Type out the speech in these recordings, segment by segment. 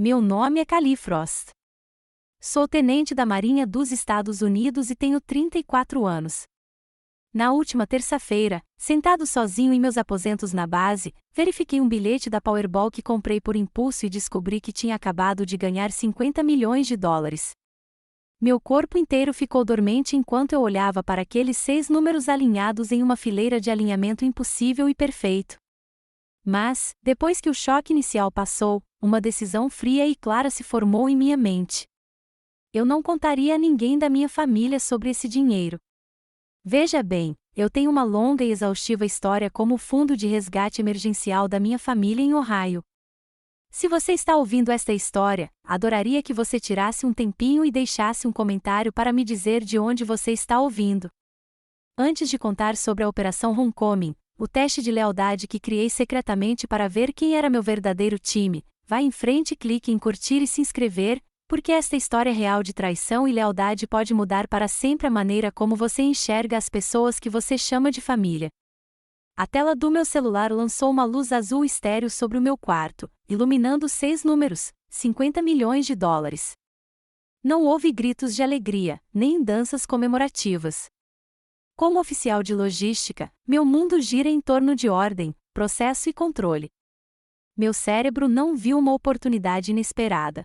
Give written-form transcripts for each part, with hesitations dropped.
Meu nome é Kali Frost. Sou tenente da Marinha dos Estados Unidos e tenho 34 anos. Na última terça-feira, sentado sozinho em meus aposentos na base, verifiquei um bilhete da Powerball que comprei por impulso e descobri que tinha acabado de ganhar 50 milhões de dólares. Meu corpo inteiro ficou dormente enquanto eu olhava para aqueles 6 números alinhados em uma fileira de alinhamento impossível e perfeito. Mas, depois que o choque inicial passou, uma decisão fria e clara se formou em minha mente. Eu não contaria a ninguém da minha família sobre esse dinheiro. Veja bem, eu tenho uma longa e exaustiva história como fundo de resgate emergencial da minha família em Ohio. Se você está ouvindo esta história, adoraria que você tirasse um tempinho e deixasse um comentário para me dizer de onde você está ouvindo. Antes de contar sobre a Operação Homecoming, o teste de lealdade que criei secretamente para ver quem era meu verdadeiro time, vá em frente e clique em curtir e se inscrever, porque esta história real de traição e lealdade pode mudar para sempre a maneira como você enxerga as pessoas que você chama de família. A tela do meu celular lançou uma luz azul estéril sobre o meu quarto, iluminando 6 números, 50 milhões de dólares. Não houve gritos de alegria, nem danças comemorativas. Como oficial de logística, meu mundo gira em torno de ordem, processo e controle. Meu cérebro não viu uma oportunidade inesperada.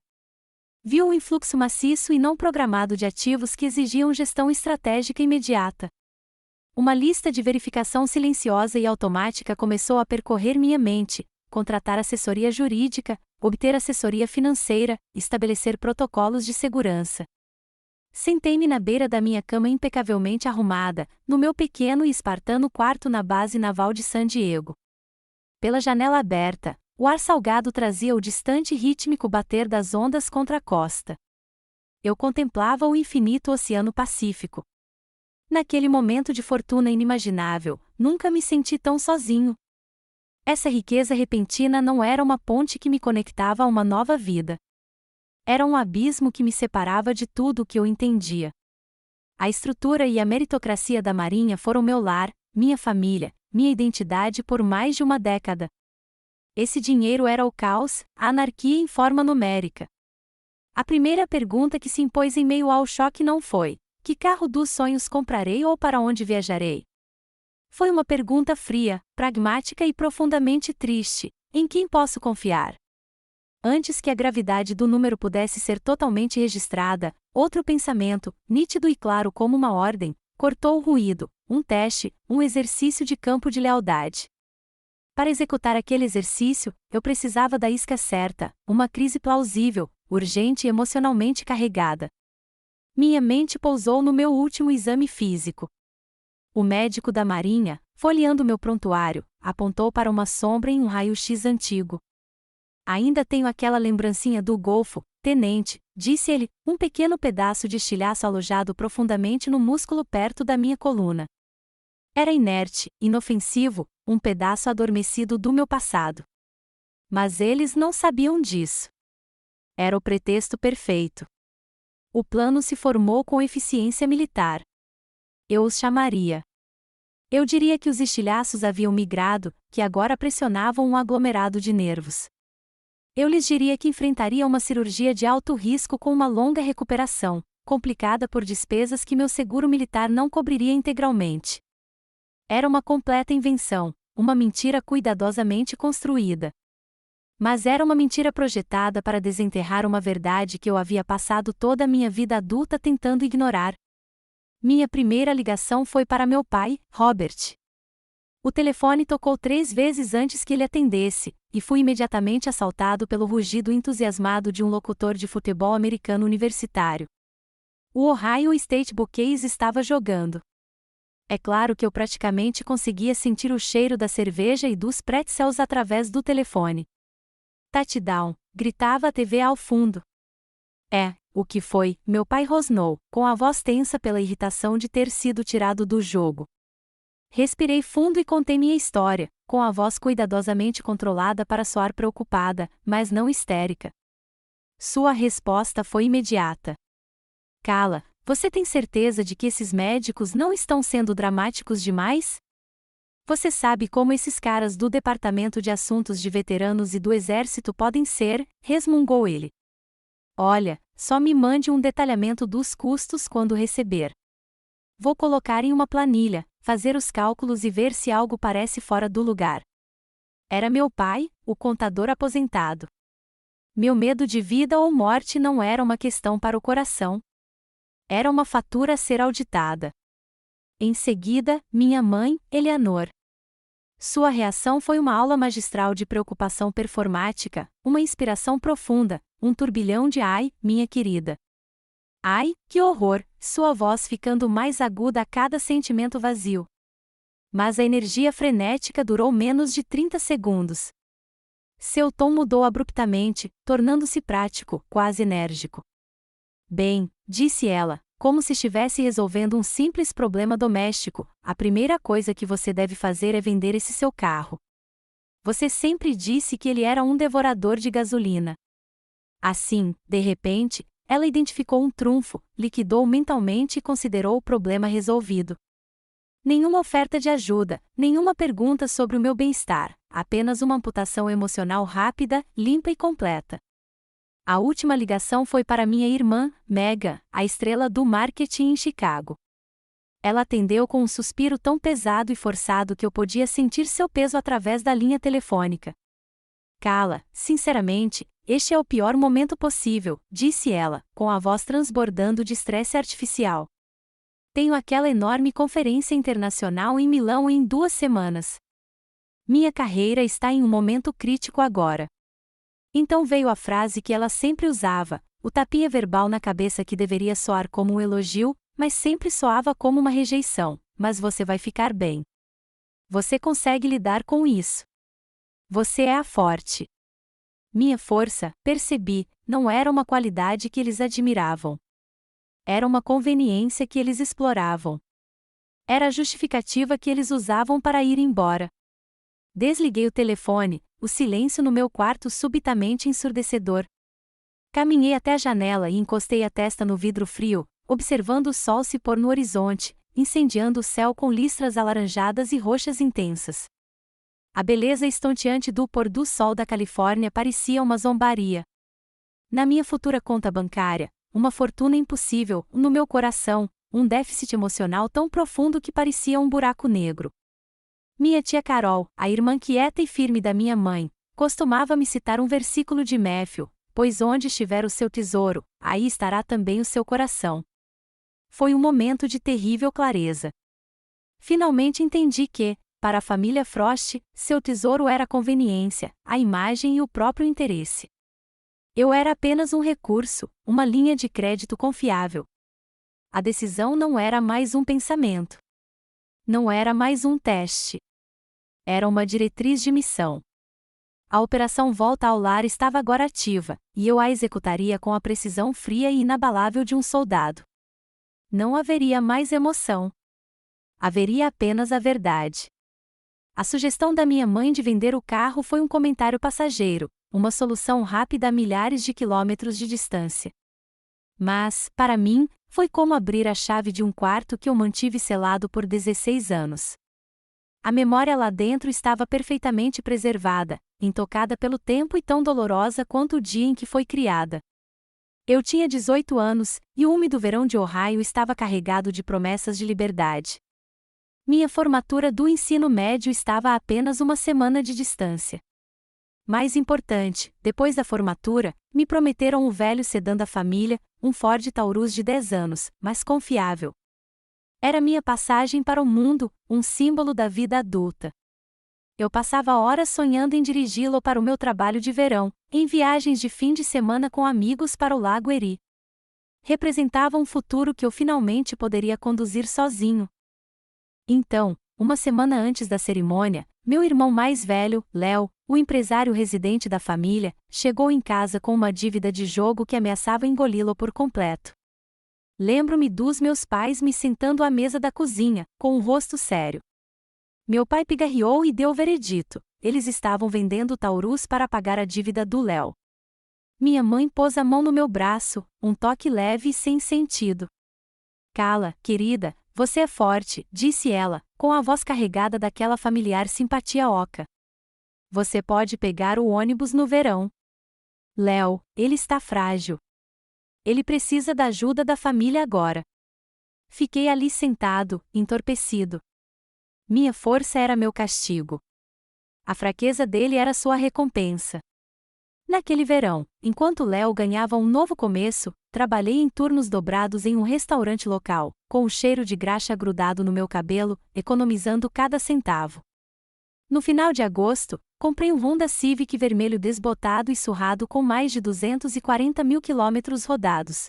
Viu um influxo maciço e não programado de ativos que exigiam gestão estratégica imediata. Uma lista de verificação silenciosa e automática começou a percorrer minha mente: contratar assessoria jurídica, obter assessoria financeira, estabelecer protocolos de segurança. Sentei-me na beira da minha cama impecavelmente arrumada, no meu pequeno e espartano quarto na base naval de San Diego. Pela janela aberta, o ar salgado trazia o distante e rítmico bater das ondas contra a costa. Eu contemplava o infinito Oceano Pacífico. Naquele momento de fortuna inimaginável, nunca me senti tão sozinho. Essa riqueza repentina não era uma ponte que me conectava a uma nova vida. Era um abismo que me separava de tudo o que eu entendia. A estrutura e a meritocracia da Marinha foram meu lar, minha família, minha identidade por mais de uma década. Esse dinheiro era o caos, a anarquia em forma numérica. A primeira pergunta que se impôs em meio ao choque não foi: que carro dos sonhos comprarei ou para onde viajarei? Foi uma pergunta fria, pragmática e profundamente triste: em quem posso confiar? Antes que a gravidade do número pudesse ser totalmente registrada, outro pensamento, nítido e claro como uma ordem, cortou o ruído: um teste, um exercício de campo de lealdade. Para executar aquele exercício, eu precisava da isca certa, uma crise plausível, urgente e emocionalmente carregada. Minha mente pousou no meu último exame físico. O médico da Marinha, folheando meu prontuário, apontou para uma sombra em um raio-x antigo. Ainda tenho aquela lembrancinha do golfo, tenente, disse ele, um pequeno pedaço de estilhaço alojado profundamente no músculo perto da minha coluna. Era inerte, inofensivo, um pedaço adormecido do meu passado. Mas eles não sabiam disso. Era o pretexto perfeito. O plano se formou com eficiência militar. Eu os chamaria. Eu diria que os estilhaços haviam migrado, que agora pressionavam um aglomerado de nervos. Eu lhes diria que enfrentaria uma cirurgia de alto risco com uma longa recuperação, complicada por despesas que meu seguro militar não cobriria integralmente. Era uma completa invenção, uma mentira cuidadosamente construída. Mas era uma mentira projetada para desenterrar uma verdade que eu havia passado toda a minha vida adulta tentando ignorar. Minha primeira ligação foi para meu pai, Robert. O telefone tocou 3 vezes antes que ele atendesse, e fui imediatamente assaltado pelo rugido entusiasmado de um locutor de futebol americano universitário. O Ohio State Buckeyes estava jogando. É claro que eu praticamente conseguia sentir o cheiro da cerveja e dos pretzels através do telefone. Touchdown, gritava a TV ao fundo. O que foi? Meu pai rosnou, com a voz tensa pela irritação de ter sido tirado do jogo. Respirei fundo e contei minha história, com a voz cuidadosamente controlada para soar preocupada, mas não histérica. Sua resposta foi imediata. Cala, você tem certeza de que esses médicos não estão sendo dramáticos demais? Você sabe como esses caras do Departamento de Assuntos de Veteranos e do Exército podem ser, resmungou ele. Olha, só me mande um detalhamento dos custos quando receber. Vou colocar em uma planilha, fazer os cálculos e ver se algo parece fora do lugar. Era meu pai, o contador aposentado. Meu medo de vida ou morte não era uma questão para o coração. Era uma fatura a ser auditada. Em seguida, minha mãe, Eleanor. Sua reação foi uma aula magistral de preocupação performática, uma inspiração profunda, um turbilhão de ai, minha querida. Ai, que horror, sua voz ficando mais aguda a cada sentimento vazio. Mas a energia frenética durou menos de 30 segundos. Seu tom mudou abruptamente, tornando-se prático, quase enérgico. Bem, disse ela, como se estivesse resolvendo um simples problema doméstico, a primeira coisa que você deve fazer é vender esse seu carro. Você sempre disse que ele era um devorador de gasolina. Assim, de repente, ela identificou um trunfo, liquidou mentalmente e considerou o problema resolvido. Nenhuma oferta de ajuda, nenhuma pergunta sobre o meu bem-estar, apenas uma amputação emocional rápida, limpa e completa. A última ligação foi para minha irmã, Megan, a estrela do marketing em Chicago. Ela atendeu com um suspiro tão pesado e forçado que eu podia sentir seu peso através da linha telefônica. Cala, sinceramente, este é o pior momento possível, disse ela, com a voz transbordando de estresse artificial. Tenho aquela enorme conferência internacional em Milão em 2 semanas. Minha carreira está em um momento crítico agora. Então veio a frase que ela sempre usava, o tapinha verbal na cabeça que deveria soar como um elogio, mas sempre soava como uma rejeição, mas você vai ficar bem. Você consegue lidar com isso. Você é a forte. Minha força, percebi, não era uma qualidade que eles admiravam. Era uma conveniência que eles exploravam. Era a justificativa que eles usavam para ir embora. Desliguei o telefone, o silêncio no meu quarto subitamente ensurdecedor. Caminhei até a janela e encostei a testa no vidro frio, observando o sol se pôr no horizonte, incendiando o céu com listras alaranjadas e roxas intensas. A beleza estonteante do pôr do sol da Califórnia parecia uma zombaria. Na minha futura conta bancária, uma fortuna impossível, no meu coração, um déficit emocional tão profundo que parecia um buraco negro. Minha tia Carol, a irmã quieta e firme da minha mãe, costumava me citar um versículo de Matthew, pois onde estiver o seu tesouro, aí estará também o seu coração. Foi um momento de terrível clareza. Finalmente entendi que, para a família Frost, seu tesouro era a conveniência, a imagem e o próprio interesse. Eu era apenas um recurso, uma linha de crédito confiável. A decisão não era mais um pensamento. Não era mais um teste. Era uma diretriz de missão. A operação Volta ao Lar estava agora ativa, e eu a executaria com a precisão fria e inabalável de um soldado. Não haveria mais emoção. Haveria apenas a verdade. A sugestão da minha mãe de vender o carro foi um comentário passageiro, uma solução rápida a milhares de quilômetros de distância. Mas, para mim, foi como abrir a chave de um quarto que eu mantive selado por 16 anos. A memória lá dentro estava perfeitamente preservada, intocada pelo tempo e tão dolorosa quanto o dia em que foi criada. Eu tinha 18 anos, e o úmido verão de Ohio estava carregado de promessas de liberdade. Minha formatura do ensino médio estava a apenas uma semana de distância. Mais importante, depois da formatura, me prometeram o velho sedã da família, um Ford Taurus de 10 anos, mas confiável. Era minha passagem para o mundo, um símbolo da vida adulta. Eu passava horas sonhando em dirigi-lo para o meu trabalho de verão, em viagens de fim de semana com amigos para o Lago Erie. Representava um futuro que eu finalmente poderia conduzir sozinho. Então, uma semana antes da cerimônia, meu irmão mais velho, Léo, o empresário residente da família, chegou em casa com uma dívida de jogo que ameaçava engoli-lo por completo. Lembro-me dos meus pais me sentando à mesa da cozinha, com um rosto sério. Meu pai pigarreou e deu o veredito: eles estavam vendendo o Taurus para pagar a dívida do Léo. Minha mãe pôs a mão no meu braço, um toque leve e sem sentido. Cala, querida, Você é forte, disse ela, com a voz carregada daquela familiar simpatia oca. Você pode pegar o ônibus no verão. Léo, ele está frágil. Ele precisa da ajuda da família agora. Fiquei ali sentado, entorpecido. Minha força era meu castigo. A fraqueza dele era sua recompensa. Naquele verão, enquanto Léo ganhava um novo começo, trabalhei em turnos dobrados em um restaurante local, com o cheiro de graxa grudado no meu cabelo, economizando cada centavo. No final de agosto, comprei um Honda Civic vermelho desbotado e surrado com mais de 240 mil quilômetros rodados.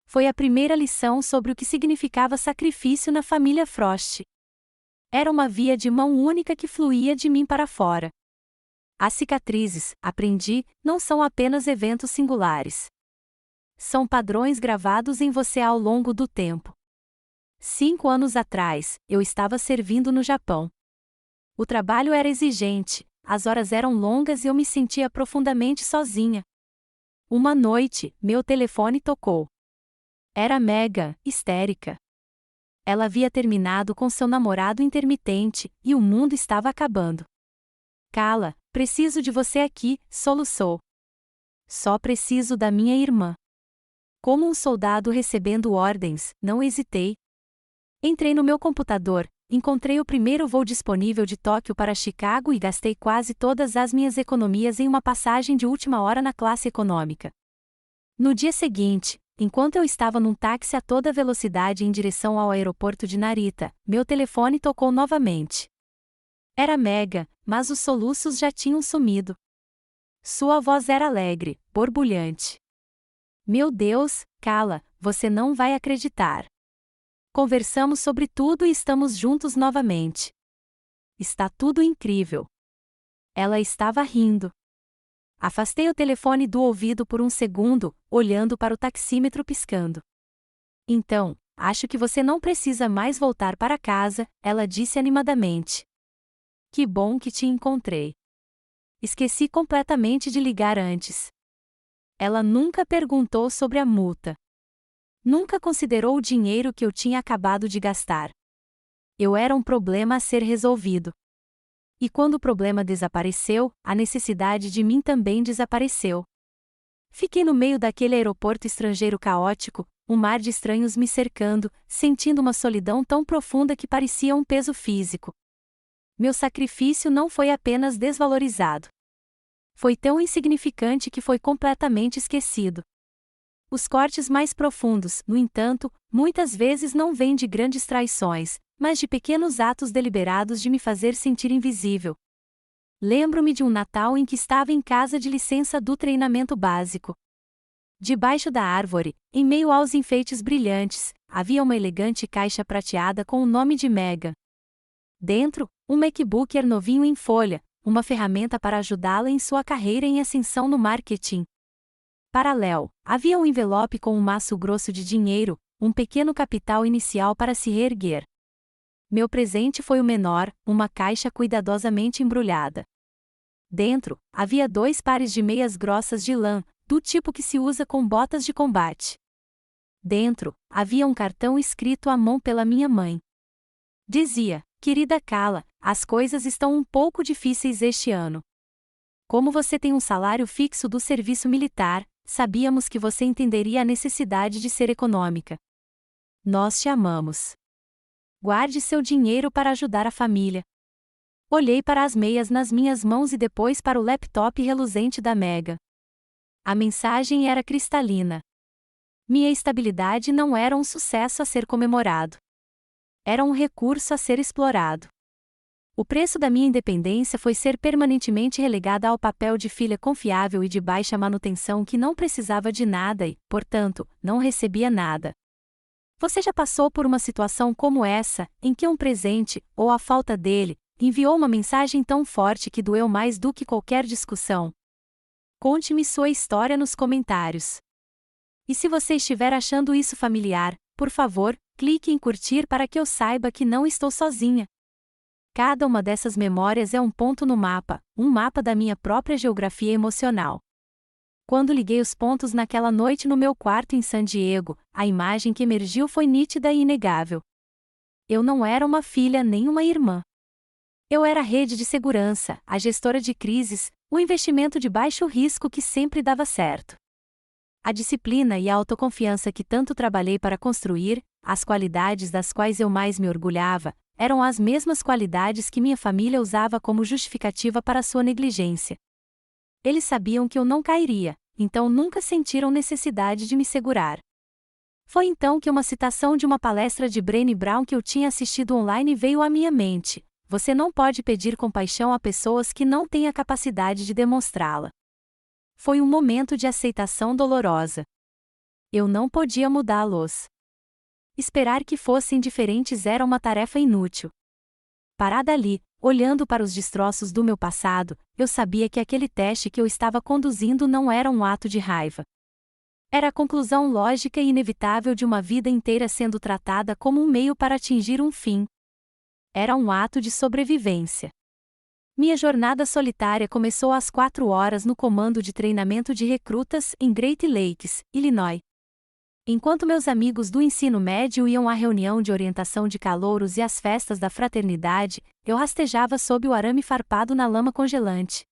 Foi a primeira lição sobre o que significava sacrifício na família Frost. Era uma via de mão única que fluía de mim para fora. As cicatrizes, aprendi, não são apenas eventos singulares. São padrões gravados em você ao longo do tempo. 5 anos atrás, eu estava servindo no Japão. O trabalho era exigente, as horas eram longas e eu me sentia profundamente sozinha. Uma noite, meu telefone tocou. Era Megan, histérica. Ela havia terminado com seu namorado intermitente, e o mundo estava acabando. Cala, preciso de você aqui, soluçou. Só preciso da minha irmã. Como um soldado recebendo ordens, não hesitei. Entrei no meu computador, encontrei o primeiro voo disponível de Tóquio para Chicago e gastei quase todas as minhas economias em uma passagem de última hora na classe econômica. No dia seguinte, enquanto eu estava num táxi a toda velocidade em direção ao aeroporto de Narita, meu telefone tocou novamente. Era Megan, mas os soluços já tinham sumido. Sua voz era alegre, borbulhante. Meu Deus, cala, você não vai acreditar. Conversamos sobre tudo e estamos juntos novamente. Está tudo incrível. Ela estava rindo. Afastei o telefone do ouvido por um segundo, olhando para o taxímetro piscando. Então, acho que você não precisa mais voltar para casa, ela disse animadamente. Que bom que te encontrei. Esqueci completamente de ligar antes. Ela nunca perguntou sobre a multa. Nunca considerou o dinheiro que eu tinha acabado de gastar. Eu era um problema a ser resolvido. E quando o problema desapareceu, a necessidade de mim também desapareceu. Fiquei no meio daquele aeroporto estrangeiro caótico, um mar de estranhos me cercando, sentindo uma solidão tão profunda que parecia um peso físico. Meu sacrifício não foi apenas desvalorizado. Foi tão insignificante que foi completamente esquecido. Os cortes mais profundos, no entanto, muitas vezes não vêm de grandes traições, mas de pequenos atos deliberados de me fazer sentir invisível. Lembro-me de um Natal em que estava em casa de licença do treinamento básico. Debaixo da árvore, em meio aos enfeites brilhantes, havia uma elegante caixa prateada com o nome de Megan. Dentro, um MacBook Air novinho em folha, uma ferramenta para ajudá-la em sua carreira em ascensão no marketing. Para Léo, havia um envelope com um maço grosso de dinheiro, um pequeno capital inicial para se reerguer. Meu presente foi o menor, uma caixa cuidadosamente embrulhada. Dentro, havia 2 pares de meias grossas de lã, do tipo que se usa com botas de combate. Dentro, havia um cartão escrito à mão pela minha mãe. Dizia: querida Carla, as coisas estão um pouco difíceis este ano. Como você tem um salário fixo do serviço militar, sabíamos que você entenderia a necessidade de ser econômica. Nós te amamos. Guarde seu dinheiro para ajudar a família. Olhei para as meias nas minhas mãos e depois para o laptop reluzente da Megan. A mensagem era cristalina. Minha estabilidade não era um sucesso a ser comemorado. Era um recurso a ser explorado. O preço da minha independência foi ser permanentemente relegada ao papel de filha confiável e de baixa manutenção que não precisava de nada e, portanto, não recebia nada. Você já passou por uma situação como essa, em que um presente, ou a falta dele, enviou uma mensagem tão forte que doeu mais do que qualquer discussão? Conte-me sua história nos comentários. E se você estiver achando isso familiar, por favor, clique em curtir para que eu saiba que não estou sozinha. Cada uma dessas memórias é um ponto no mapa, um mapa da minha própria geografia emocional. Quando liguei os pontos naquela noite no meu quarto em San Diego, a imagem que emergiu foi nítida e inegável. Eu não era uma filha nem uma irmã. Eu era a rede de segurança, a gestora de crises, o investimento de baixo risco que sempre dava certo. A disciplina e a autoconfiança que tanto trabalhei para construir, as qualidades das quais eu mais me orgulhava, eram as mesmas qualidades que minha família usava como justificativa para sua negligência. Eles sabiam que eu não cairia, então nunca sentiram necessidade de me segurar. Foi então que uma citação de uma palestra de Brené Brown que eu tinha assistido online veio à minha mente: você não pode pedir compaixão a pessoas que não têm a capacidade de demonstrá-la. Foi um momento de aceitação dolorosa. Eu não podia mudá-los. Esperar que fossem diferentes era uma tarefa inútil. Parada ali, olhando para os destroços do meu passado, eu sabia que aquele teste que eu estava conduzindo não era um ato de raiva. Era a conclusão lógica e inevitável de uma vida inteira sendo tratada como um meio para atingir um fim. Era um ato de sobrevivência. Minha jornada solitária começou às 4 horas no comando de treinamento de recrutas em Great Lakes, Illinois. Enquanto meus amigos do ensino médio iam à reunião de orientação de calouros e às festas da fraternidade, eu rastejava sob o arame farpado na lama congelante.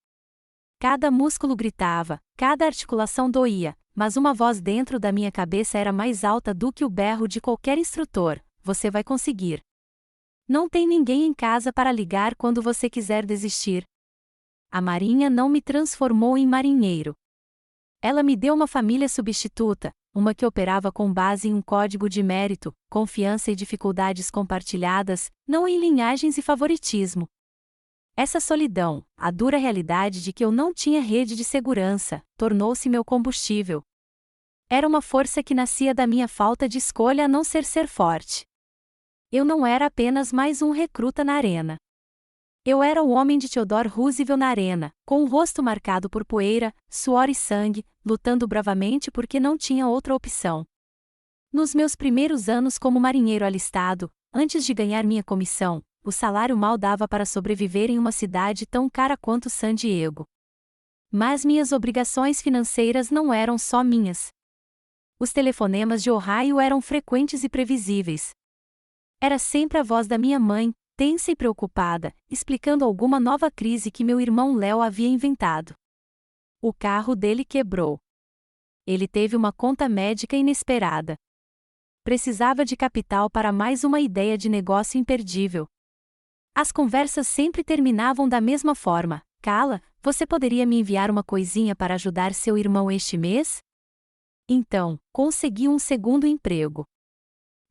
Cada músculo gritava, cada articulação doía, mas uma voz dentro da minha cabeça era mais alta do que o berro de qualquer instrutor: você vai conseguir. Não tem ninguém em casa para ligar quando você quiser desistir. A Marinha não me transformou em marinheiro. Ela me deu uma família substituta, uma que operava com base em um código de mérito, confiança e dificuldades compartilhadas, não em linhagens e favoritismo. Essa solidão, a dura realidade de que eu não tinha rede de segurança, tornou-se meu combustível. Era uma força que nascia da minha falta de escolha a não ser forte. Eu não era apenas mais um recruta na arena. Eu era o homem de Theodore Roosevelt na arena, com o rosto marcado por poeira, suor e sangue, lutando bravamente porque não tinha outra opção. Nos meus primeiros anos como marinheiro alistado, antes de ganhar minha comissão, o salário mal dava para sobreviver em uma cidade tão cara quanto San Diego. Mas minhas obrigações financeiras não eram só minhas. Os telefonemas de Ohio eram frequentes e previsíveis. Era sempre a voz da minha mãe, tensa e preocupada, explicando alguma nova crise que meu irmão Léo havia inventado. O carro dele quebrou. Ele teve uma conta médica inesperada. Precisava de capital para mais uma ideia de negócio imperdível. As conversas sempre terminavam da mesma forma: Cala, você poderia me enviar uma coisinha para ajudar seu irmão este mês? Então, consegui um segundo emprego.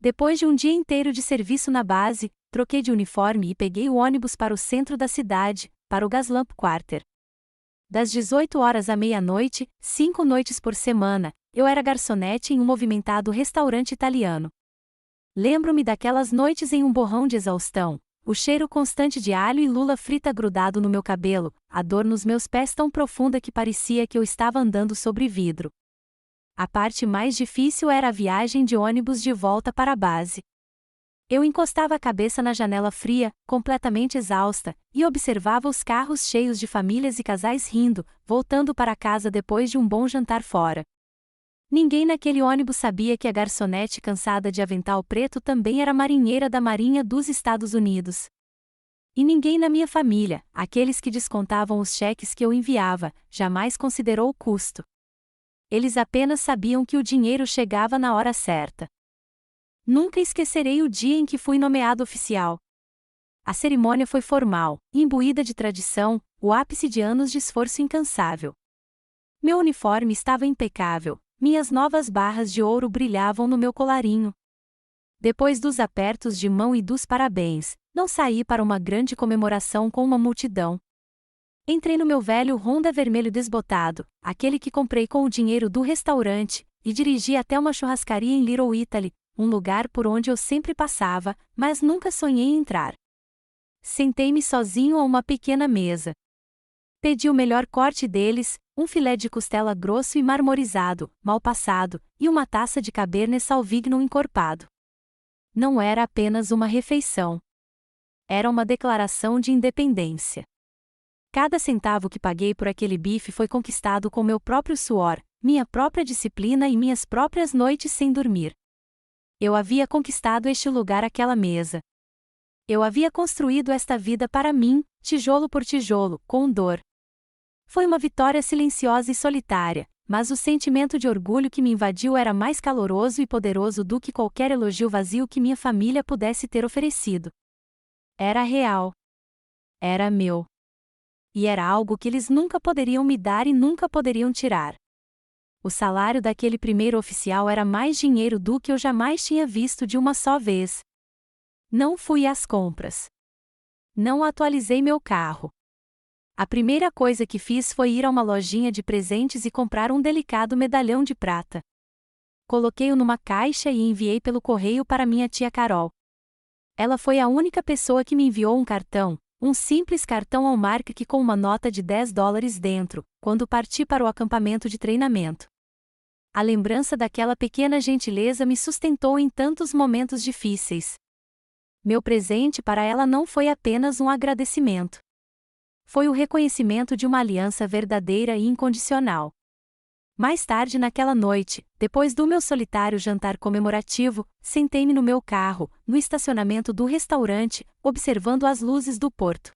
Depois de um dia inteiro de serviço na base, troquei de uniforme e peguei o ônibus para o centro da cidade, para o Gaslamp Quarter. Das 18 horas à meia-noite, 5 noites por semana, eu era garçonete em um movimentado restaurante italiano. Lembro-me daquelas noites em um borrão de exaustão, o cheiro constante de alho e lula frita grudado no meu cabelo, a dor nos meus pés tão profunda que parecia que eu estava andando sobre vidro. A parte mais difícil era a viagem de ônibus de volta para a base. Eu encostava a cabeça na janela fria, completamente exausta, e observava os carros cheios de famílias e casais rindo, voltando para casa depois de um bom jantar fora. Ninguém naquele ônibus sabia que a garçonete cansada de avental preto também era marinheira da Marinha dos Estados Unidos. E ninguém na minha família, aqueles que descontavam os cheques que eu enviava, jamais considerou o custo. Eles apenas sabiam que o dinheiro chegava na hora certa. Nunca esquecerei o dia em que fui nomeado oficial. A cerimônia foi formal, imbuída de tradição, o ápice de anos de esforço incansável. Meu uniforme estava impecável, minhas novas barras de ouro brilhavam no meu colarinho. Depois dos apertos de mão e dos parabéns, não saí para uma grande comemoração com uma multidão. Entrei no meu velho Honda vermelho desbotado, aquele que comprei com o dinheiro do restaurante, e dirigi até uma churrascaria em Little Italy, um lugar por onde eu sempre passava, mas nunca sonhei em entrar. Sentei-me sozinho a uma pequena mesa. Pedi o melhor corte deles, um filé de costela grosso e marmorizado, mal passado, e uma taça de Cabernet Sauvignon encorpado. Não era apenas uma refeição. Era uma declaração de independência. Cada centavo que paguei por aquele bife foi conquistado com meu próprio suor, minha própria disciplina e minhas próprias noites sem dormir. Eu havia conquistado este lugar, aquela mesa. Eu havia construído esta vida para mim, tijolo por tijolo, com dor. Foi uma vitória silenciosa e solitária, mas o sentimento de orgulho que me invadiu era mais caloroso e poderoso do que qualquer elogio vazio que minha família pudesse ter oferecido. Era real. Era meu. E era algo que eles nunca poderiam me dar e nunca poderiam tirar. O salário daquele primeiro oficial era mais dinheiro do que eu jamais tinha visto de uma só vez. Não fui às compras. Não atualizei meu carro. A primeira coisa que fiz foi ir a uma lojinha de presentes e comprar um delicado medalhão de prata. Coloquei-o numa caixa e enviei pelo correio para minha tia Carol. Ela foi a única pessoa que me enviou um cartão, um simples cartão Hallmark com uma nota de $10 dentro, quando parti para o acampamento de treinamento. A lembrança daquela pequena gentileza me sustentou em tantos momentos difíceis. Meu presente para ela não foi apenas um agradecimento. Foi o reconhecimento de uma aliança verdadeira e incondicional. Mais tarde naquela noite, depois do meu solitário jantar comemorativo, sentei-me no meu carro, no estacionamento do restaurante, observando as luzes do porto.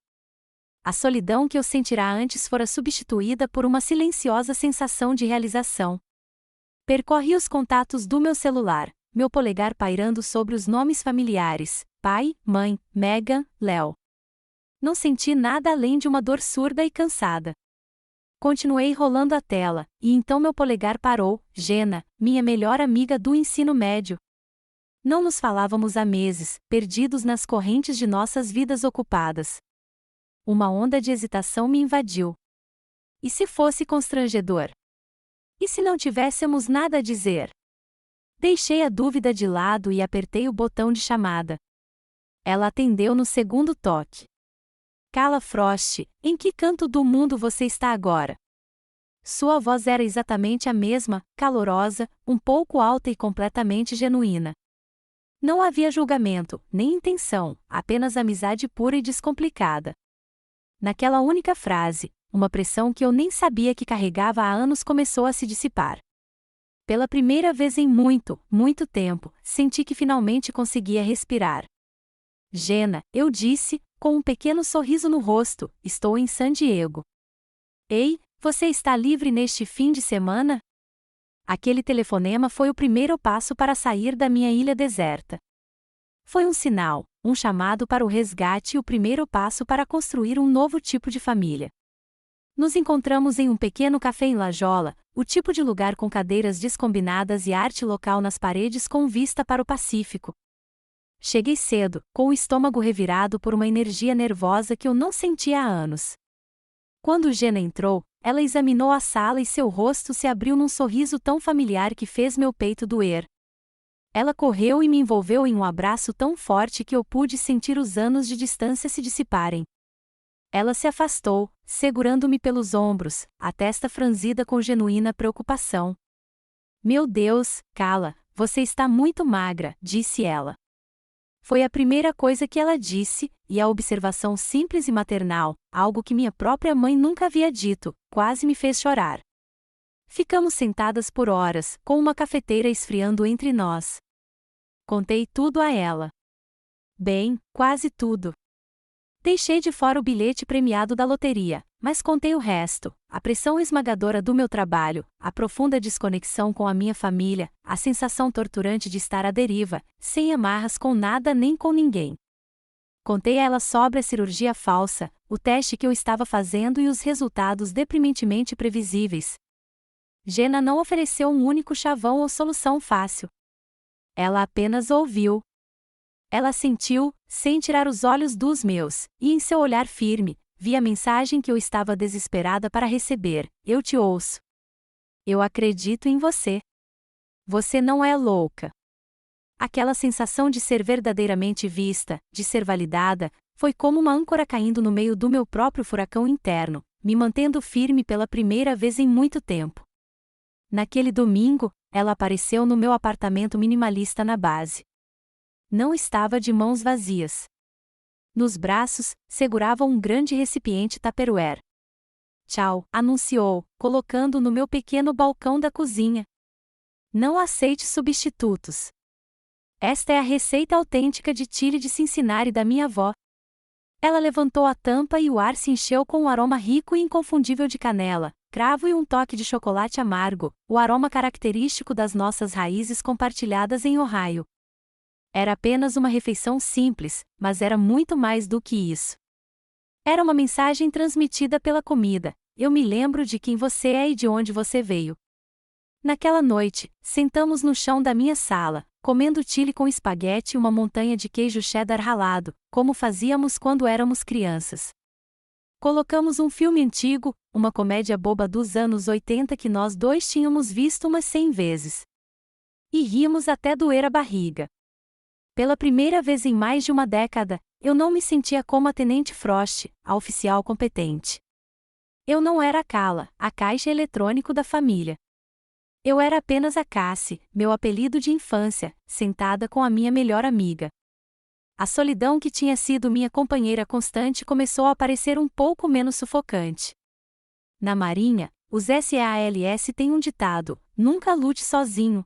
A solidão que eu sentira antes fora substituída por uma silenciosa sensação de realização. Percorri os contatos do meu celular, meu polegar pairando sobre os nomes familiares: pai, mãe, Megan, Léo. Não senti nada além de uma dor surda e cansada. Continuei rolando a tela, e então meu polegar parou. Jenna, minha melhor amiga do ensino médio. Não nos falávamos há meses, perdidos nas correntes de nossas vidas ocupadas. Uma onda de hesitação me invadiu. E se fosse constrangedor? E se não tivéssemos nada a dizer? Deixei a dúvida de lado e apertei o botão de chamada. Ela atendeu no segundo toque. Cala Frost, em que canto do mundo você está agora? Sua voz era exatamente a mesma, calorosa, um pouco alta e completamente genuína. Não havia julgamento, nem intenção, apenas amizade pura e descomplicada. Naquela única frase, uma pressão que eu nem sabia que carregava há anos começou a se dissipar. Pela primeira vez em muito, muito tempo, senti que finalmente conseguia respirar. Jenna, eu disse, com um pequeno sorriso no rosto, estou em San Diego. Ei, você está livre neste fim de semana? Aquele telefonema foi o primeiro passo para sair da minha ilha deserta. Foi um sinal, um chamado para o resgate e o primeiro passo para construir um novo tipo de família. Nos encontramos em um pequeno café em La Jolla, o tipo de lugar com cadeiras descombinadas e arte local nas paredes com vista para o Pacífico. Cheguei cedo, com o estômago revirado por uma energia nervosa que eu não sentia há anos. Quando Jenna entrou, ela examinou a sala e seu rosto se abriu num sorriso tão familiar que fez meu peito doer. Ela correu e me envolveu em um abraço tão forte que eu pude sentir os anos de distância se dissiparem. Ela se afastou, segurando-me pelos ombros, a testa franzida com genuína preocupação. Meu Deus, Cala, você está muito magra, disse ela. Foi a primeira coisa que ela disse, e a observação simples e maternal, algo que minha própria mãe nunca havia dito, quase me fez chorar. Ficamos sentadas por horas, com uma cafeteira esfriando entre nós. Contei tudo a ela. Bem, quase tudo. Deixei de fora o bilhete premiado da loteria, mas contei o resto: a pressão esmagadora do meu trabalho, a profunda desconexão com a minha família, a sensação torturante de estar à deriva, sem amarras com nada nem com ninguém. Contei a ela sobre a cirurgia falsa, o teste que eu estava fazendo e os resultados deprimentemente previsíveis. Jenna não ofereceu um único chavão ou solução fácil. Ela apenas ouviu. Ela sentiu, sem tirar os olhos dos meus, e em seu olhar firme, vi a mensagem que eu estava desesperada para receber: eu te ouço. Eu acredito em você. Você não é louca. Aquela sensação de ser verdadeiramente vista, de ser validada, foi como uma âncora caindo no meio do meu próprio furacão interno, me mantendo firme pela primeira vez em muito tempo. Naquele domingo, ela apareceu no meu apartamento minimalista na base. Não estava de mãos vazias. Nos braços, segurava um grande recipiente Tupperware. Tchau, anunciou, colocando no meu pequeno balcão da cozinha. Não aceite substitutos. Esta é a receita autêntica de chili de Cincinnati da minha avó. Ela levantou a tampa e o ar se encheu com um aroma rico e inconfundível de canela, cravo e um toque de chocolate amargo, o aroma característico das nossas raízes compartilhadas em Ohio. Era apenas uma refeição simples, mas era muito mais do que isso. Era uma mensagem transmitida pela comida. Eu me lembro de quem você é e de onde você veio. Naquela noite, sentamos no chão da minha sala, comendo chili com espaguete e uma montanha de queijo cheddar ralado, como fazíamos quando éramos crianças. Colocamos um filme antigo, uma comédia boba dos anos 80 que nós dois tínhamos visto umas 100 vezes. E rimos até doer a barriga. Pela primeira vez em mais de uma década, eu não me sentia como a Tenente Frost, a oficial competente. Eu não era a Kala, a caixa eletrônico da família. Eu era apenas a Cassie, meu apelido de infância, sentada com a minha melhor amiga. A solidão que tinha sido minha companheira constante começou a parecer um pouco menos sufocante. Na Marinha, os SALS têm um ditado: nunca lute sozinho.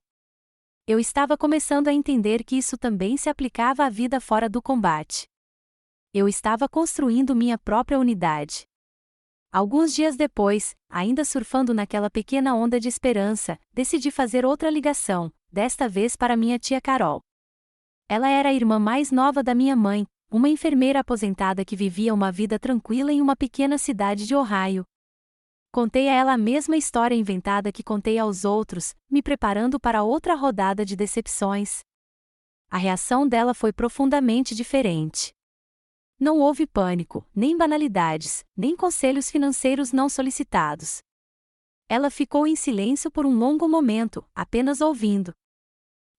Eu estava começando a entender que isso também se aplicava à vida fora do combate. Eu estava construindo minha própria unidade. Alguns dias depois, ainda surfando naquela pequena onda de esperança, decidi fazer outra ligação, desta vez para minha tia Carol. Ela era a irmã mais nova da minha mãe, uma enfermeira aposentada que vivia uma vida tranquila em uma pequena cidade de Ohio. Contei a ela a mesma história inventada que contei aos outros, me preparando para outra rodada de decepções. A reação dela foi profundamente diferente. Não houve pânico, nem banalidades, nem conselhos financeiros não solicitados. Ela ficou em silêncio por um longo momento, apenas ouvindo.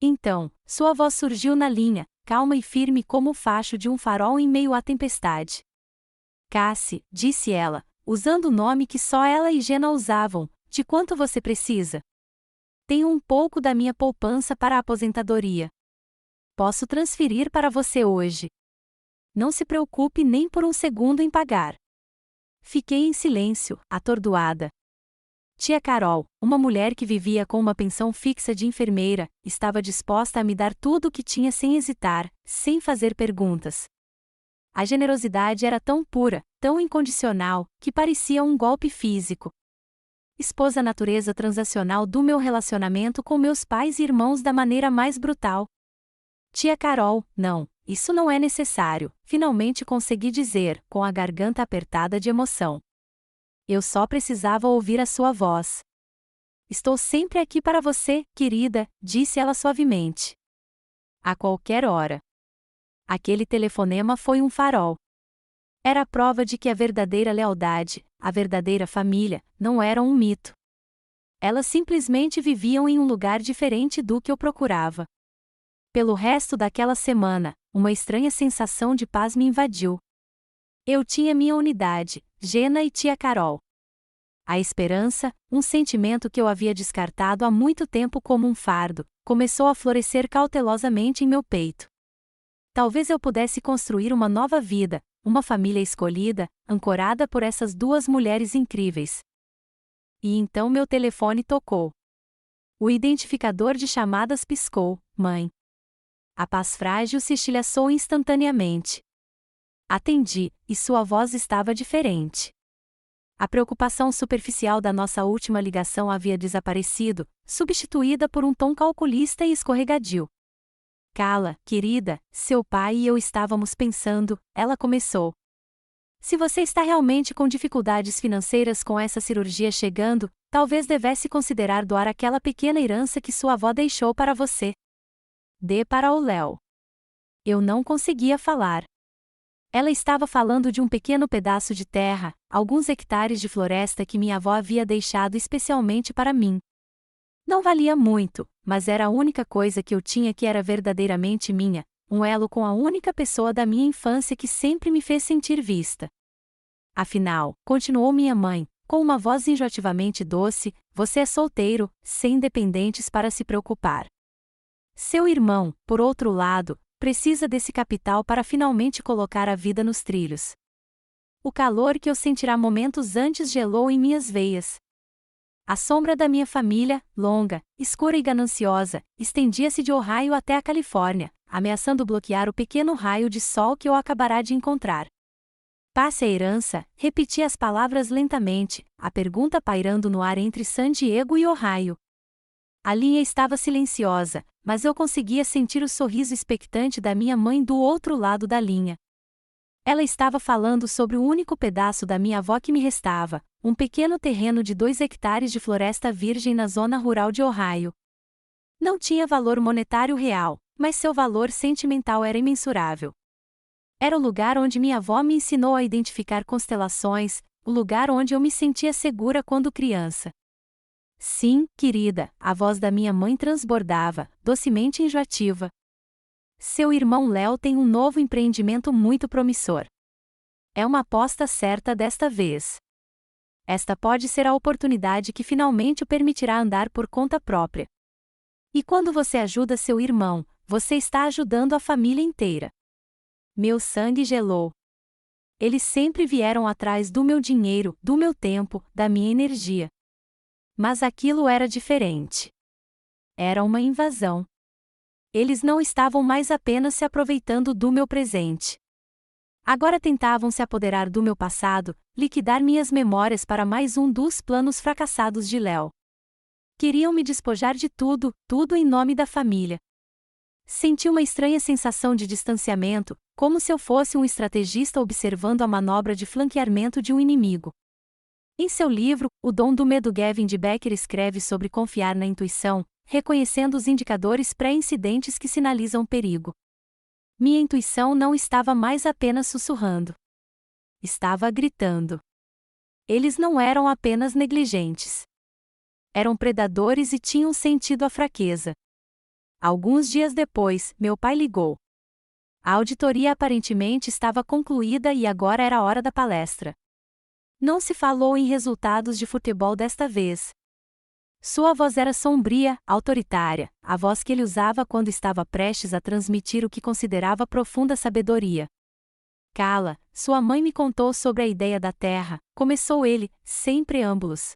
Então, sua voz surgiu na linha, calma e firme como o facho de um farol em meio à tempestade. Cassie, disse ela, usando o nome que só ela e Jenna usavam, de quanto você precisa? Tenho um pouco da minha poupança para a aposentadoria. Posso transferir para você hoje. Não se preocupe nem por um segundo em pagar. Fiquei em silêncio, atordoada. Tia Carol, uma mulher que vivia com uma pensão fixa de enfermeira, estava disposta a me dar tudo o que tinha sem hesitar, sem fazer perguntas. A generosidade era tão pura, tão incondicional, que parecia um golpe físico. Expôs a natureza transacional do meu relacionamento com meus pais e irmãos da maneira mais brutal. Tia Carol, não. Isso não é necessário, finalmente consegui dizer, com a garganta apertada de emoção. Eu só precisava ouvir a sua voz. Estou sempre aqui para você, querida, disse ela suavemente. A qualquer hora. Aquele telefonema foi um farol. Era a prova de que a verdadeira lealdade, a verdadeira família, não eram um mito. Elas simplesmente viviam em um lugar diferente do que eu procurava. Pelo resto daquela semana, uma estranha sensação de paz me invadiu. Eu tinha minha unidade, Jenna e tia Carol. A esperança, um sentimento que eu havia descartado há muito tempo como um fardo, começou a florescer cautelosamente em meu peito. Talvez eu pudesse construir uma nova vida, uma família escolhida, ancorada por essas duas mulheres incríveis. E então meu telefone tocou. O identificador de chamadas piscou, mãe. A paz frágil se estilhaçou instantaneamente. Atendi, e sua voz estava diferente. A preocupação superficial da nossa última ligação havia desaparecido, substituída por um tom calculista e escorregadio. Cala, querida, seu pai e eu estávamos pensando, ela começou. Se você está realmente com dificuldades financeiras com essa cirurgia chegando, talvez devesse considerar doar aquela pequena herança que sua avó deixou para você. Dê para o Léo. Eu não conseguia falar. Ela estava falando de um pequeno pedaço de terra, alguns hectares de floresta que minha avó havia deixado especialmente para mim. Não valia muito, mas era a única coisa que eu tinha que era verdadeiramente minha, um elo com a única pessoa da minha infância que sempre me fez sentir vista. Afinal, continuou minha mãe, com uma voz enjoativamente doce, você é solteiro, sem dependentes para se preocupar. Seu irmão, por outro lado, precisa desse capital para finalmente colocar a vida nos trilhos. O calor que eu sentirá momentos antes gelou em minhas veias. A sombra da minha família, longa, escura e gananciosa, estendia-se de Ohio até a Califórnia, ameaçando bloquear o pequeno raio de sol que eu acabará de encontrar. Passe a herança, repeti as palavras lentamente, a pergunta pairando no ar entre San Diego e Ohio. A linha estava silenciosa, mas eu conseguia sentir o sorriso expectante da minha mãe do outro lado da linha. Ela estava falando sobre o único pedaço da minha avó que me restava, um pequeno terreno de 2 hectares de floresta virgem na zona rural de Ohio. Não tinha valor monetário real, mas seu valor sentimental era imensurável. Era o lugar onde minha avó me ensinou a identificar constelações, o lugar onde eu me sentia segura quando criança. Sim, querida, a voz da minha mãe transbordava, docemente enjoativa. Seu irmão Léo tem um novo empreendimento muito promissor. É uma aposta certa desta vez. Esta pode ser a oportunidade que finalmente o permitirá andar por conta própria. E quando você ajuda seu irmão, você está ajudando a família inteira. Meu sangue gelou. Eles sempre vieram atrás do meu dinheiro, do meu tempo, da minha energia. Mas aquilo era diferente. Era uma invasão. Eles não estavam mais apenas se aproveitando do meu presente. Agora tentavam se apoderar do meu passado, liquidar minhas memórias para mais um dos planos fracassados de Léo. Queriam me despojar de tudo, tudo em nome da família. Senti uma estranha sensação de distanciamento, como se eu fosse um estrategista observando a manobra de flanqueamento de um inimigo. Em seu livro, O Dom do Medo, Gavin de Becker escreve sobre confiar na intuição, reconhecendo os indicadores pré-incidentes que sinalizam perigo. Minha intuição não estava mais apenas sussurrando. Estava gritando. Eles não eram apenas negligentes. Eram predadores e tinham sentido a fraqueza. Alguns dias depois, meu pai ligou. A auditoria aparentemente estava concluída e agora era a hora da palestra. Não se falou em resultados de futebol desta vez. Sua voz era sombria, autoritária, a voz que ele usava quando estava prestes a transmitir o que considerava profunda sabedoria. Cala, sua mãe me contou sobre a ideia da Terra, começou ele, sem preâmbulos.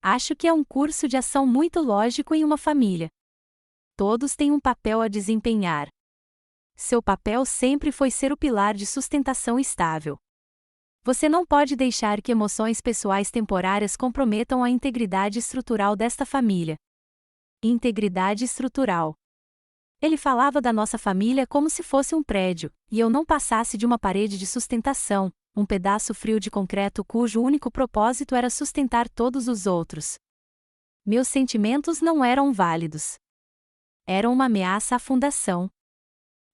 Acho que é um curso de ação muito lógico em uma família. Todos têm um papel a desempenhar. Seu papel sempre foi ser o pilar de sustentação estável. Você não pode deixar que emoções pessoais temporárias comprometam a integridade estrutural desta família. Integridade estrutural. Ele falava da nossa família como se fosse um prédio, e eu não passasse de uma parede de sustentação, um pedaço frio de concreto cujo único propósito era sustentar todos os outros. Meus sentimentos não eram válidos. Eram uma ameaça à fundação.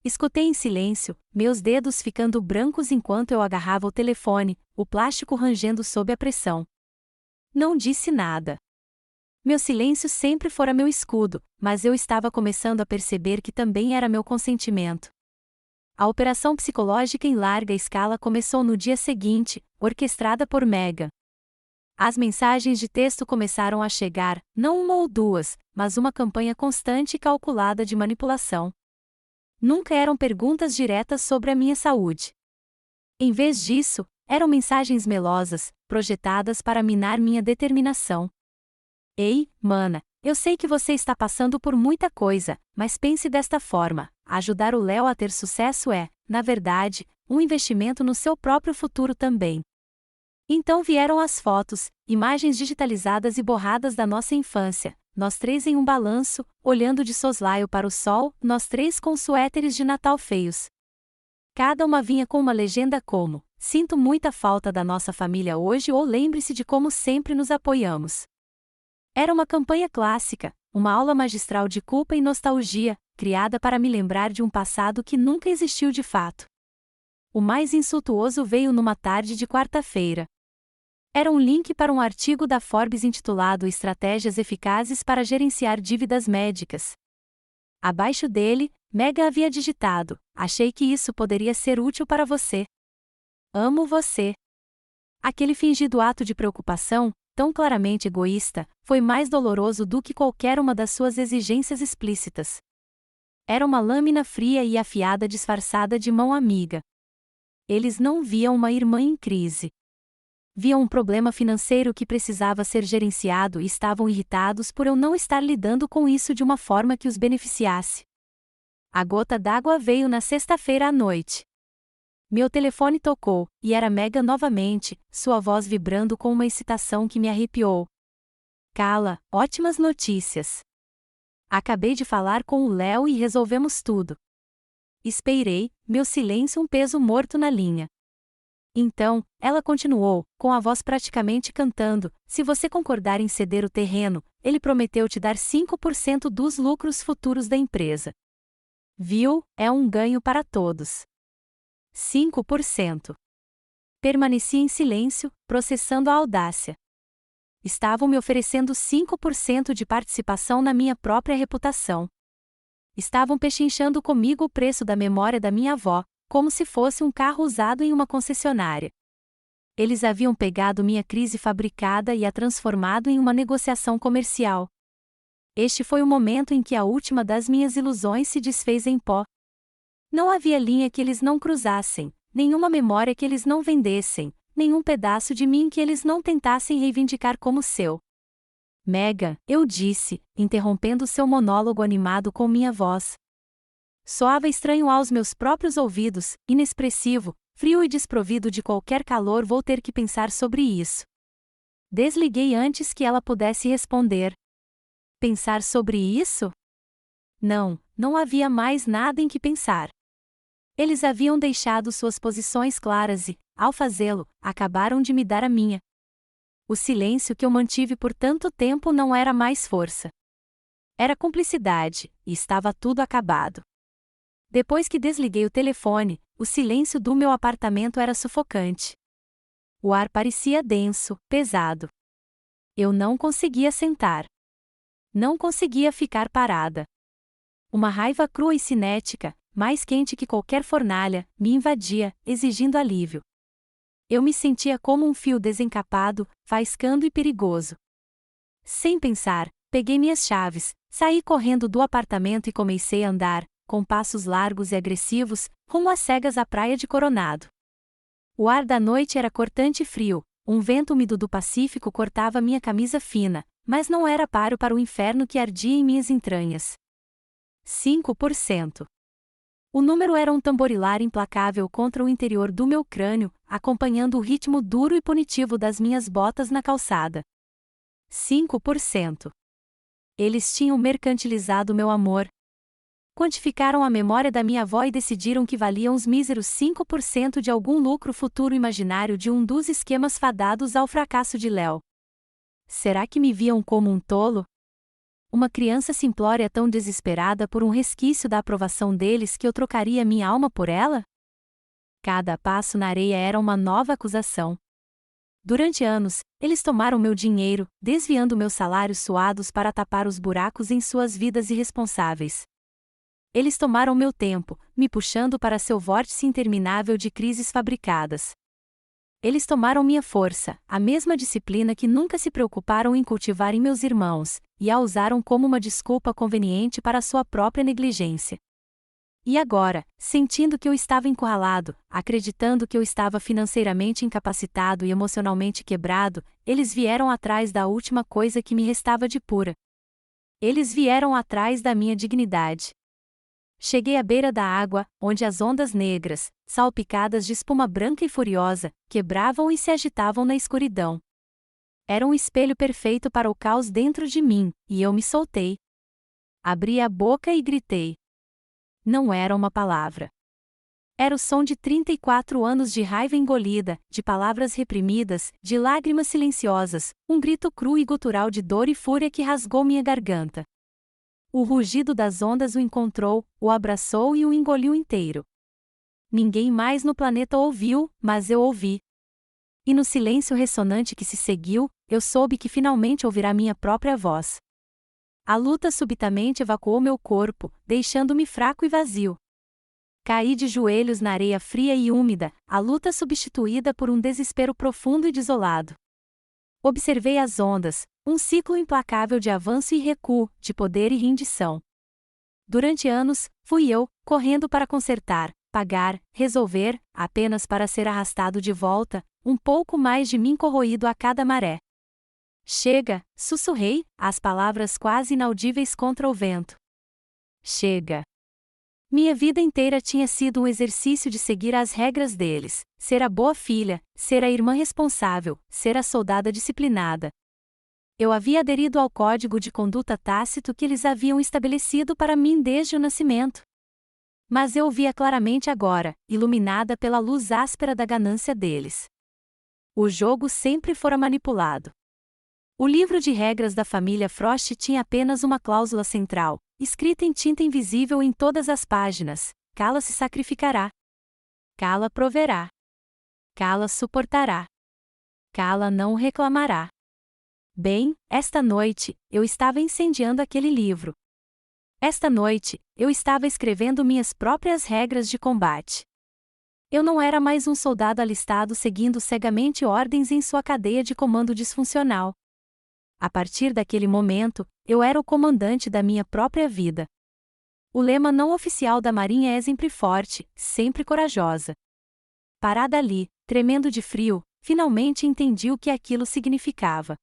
Escutei em silêncio, meus dedos ficando brancos enquanto eu agarrava o telefone, o plástico rangendo sob a pressão. Não disse nada. Meu silêncio sempre fora meu escudo, mas eu estava começando a perceber que também era meu consentimento. A operação psicológica em larga escala começou no dia seguinte, orquestrada por Megan. As mensagens de texto começaram a chegar, não uma ou duas, mas uma campanha constante e calculada de manipulação. Nunca eram perguntas diretas sobre a minha saúde. Em vez disso, eram mensagens melosas, projetadas para minar minha determinação. Ei, mana, eu sei que você está passando por muita coisa, mas pense desta forma: ajudar o Léo a ter sucesso é, na verdade, um investimento no seu próprio futuro também. Então vieram as fotos, imagens digitalizadas e borradas da nossa infância, nós três em um balanço, olhando de soslaio para o sol, nós três com suéteres de Natal feios. Cada uma vinha com uma legenda como: sinto muita falta da nossa família hoje ou lembre-se de como sempre nos apoiamos. Era uma campanha clássica, uma aula magistral de culpa e nostalgia, criada para me lembrar de um passado que nunca existiu de fato. O mais insultuoso veio numa tarde de quarta-feira. Era um link para um artigo da Forbes intitulado Estratégias Eficazes para Gerenciar Dívidas Médicas. Abaixo dele, Megan havia digitado: achei que isso poderia ser útil para você. Amo você. Aquele fingido ato de preocupação, tão claramente egoísta, foi mais doloroso do que qualquer uma das suas exigências explícitas. Era uma lâmina fria e afiada disfarçada de mão amiga. Eles não viam uma irmã em crise. Viam um problema financeiro que precisava ser gerenciado e estavam irritados por eu não estar lidando com isso de uma forma que os beneficiasse. A gota d'água veio na sexta-feira à noite. Meu telefone tocou, e era Megan novamente, sua voz vibrando com uma excitação que me arrepiou. Cala, ótimas notícias. Acabei de falar com o Léo e resolvemos tudo. Esperei, meu silêncio um peso morto na linha. Então, ela continuou, com a voz praticamente cantando: se você concordar em ceder o terreno, ele prometeu te dar 5% dos lucros futuros da empresa. Viu, é um ganho para todos. 5%. Permaneci em silêncio, processando a audácia. Estavam me oferecendo 5% de participação na minha própria reputação. Estavam pechinchando comigo o preço da memória da minha avó, como se fosse um carro usado em uma concessionária. Eles haviam pegado minha crise fabricada e a transformado em uma negociação comercial. Este foi o momento em que a última das minhas ilusões se desfez em pó. Não havia linha que eles não cruzassem, nenhuma memória que eles não vendessem, nenhum pedaço de mim que eles não tentassem reivindicar como seu. Megan, eu disse, interrompendo seu monólogo animado com minha voz. Soava estranho aos meus próprios ouvidos, inexpressivo, frio e desprovido de qualquer calor. Vou ter que pensar sobre isso. Desliguei antes que ela pudesse responder. Pensar sobre isso? Não, não havia mais nada em que pensar. Eles haviam deixado suas posições claras e, ao fazê-lo, acabaram de me dar a minha. O silêncio que eu mantive por tanto tempo não era mais força. Era cumplicidade, e estava tudo acabado. Depois que desliguei o telefone, o silêncio do meu apartamento era sufocante. O ar parecia denso, pesado. Eu não conseguia sentar. Não conseguia ficar parada. Uma raiva crua e cinética, mais quente que qualquer fornalha, me invadia, exigindo alívio. Eu me sentia como um fio desencapado, faiscando e perigoso. Sem pensar, peguei minhas chaves, saí correndo do apartamento e comecei a andar, com passos largos e agressivos, rumo às cegas à praia de Coronado. O ar da noite era cortante e frio, um vento úmido do Pacífico cortava minha camisa fina, mas não era páreo para o inferno que ardia em minhas entranhas. 5%. O número era um tamborilar implacável contra o interior do meu crânio, acompanhando o ritmo duro e punitivo das minhas botas na calçada. 5%. Eles tinham mercantilizado meu amor. Quantificaram a memória da minha avó e decidiram que valiam os míseros 5% de algum lucro futuro imaginário de um dos esquemas fadados ao fracasso de Léo. Será que me viam como um tolo? Uma criança simplória tão desesperada por um resquício da aprovação deles que eu trocaria minha alma por ela? Cada passo na areia era uma nova acusação. Durante anos, eles tomaram meu dinheiro, desviando meus salários suados para tapar os buracos em suas vidas irresponsáveis. Eles tomaram meu tempo, me puxando para seu vórtice interminável de crises fabricadas. Eles tomaram minha força, a mesma disciplina que nunca se preocuparam em cultivar em meus irmãos, e a usaram como uma desculpa conveniente para sua própria negligência. E agora, sentindo que eu estava encurralado, acreditando que eu estava financeiramente incapacitado e emocionalmente quebrado, eles vieram atrás da última coisa que me restava de pura. Eles vieram atrás da minha dignidade. Cheguei à beira da água, onde as ondas negras, salpicadas de espuma branca e furiosa, quebravam e se agitavam na escuridão. Era um espelho perfeito para o caos dentro de mim, e eu me soltei. Abri a boca e gritei. Não era uma palavra. Era o som de 34 anos de raiva engolida, de palavras reprimidas, de lágrimas silenciosas, um grito cru e gutural de dor e fúria que rasgou minha garganta. O rugido das ondas o encontrou, o abraçou e o engoliu inteiro. Ninguém mais no planeta ouviu, mas eu ouvi. E no silêncio ressonante que se seguiu, eu soube que finalmente ouvirá minha própria voz. A luta subitamente evacuou meu corpo, deixando-me fraco e vazio. Caí de joelhos na areia fria e úmida, a luta substituída por um desespero profundo e desolado. Observei as ondas, um ciclo implacável de avanço e recuo, de poder e rendição. Durante anos, fui eu, correndo para consertar, pagar, resolver, apenas para ser arrastado de volta, um pouco mais de mim corroído a cada maré. Chega, sussurrei, as palavras quase inaudíveis contra o vento. Chega. Minha vida inteira tinha sido um exercício de seguir as regras deles, ser a boa filha, ser a irmã responsável, ser a soldada disciplinada. Eu havia aderido ao código de conduta tácito que eles haviam estabelecido para mim desde o nascimento. Mas eu o via claramente agora, iluminada pela luz áspera da ganância deles. O jogo sempre fora manipulado. O livro de regras da família Frost tinha apenas uma cláusula central, escrita em tinta invisível em todas as páginas: Kala se sacrificará. Kala proverá. Kala suportará. Kala não reclamará. Bem, esta noite, eu estava incendiando aquele livro. Esta noite, eu estava escrevendo minhas próprias regras de combate. Eu não era mais um soldado alistado seguindo cegamente ordens em sua cadeia de comando disfuncional. A partir daquele momento, eu era o comandante da minha própria vida. O lema não oficial da Marinha é sempre forte, sempre corajosa. Parada ali, tremendo de frio, finalmente entendi o que aquilo significava.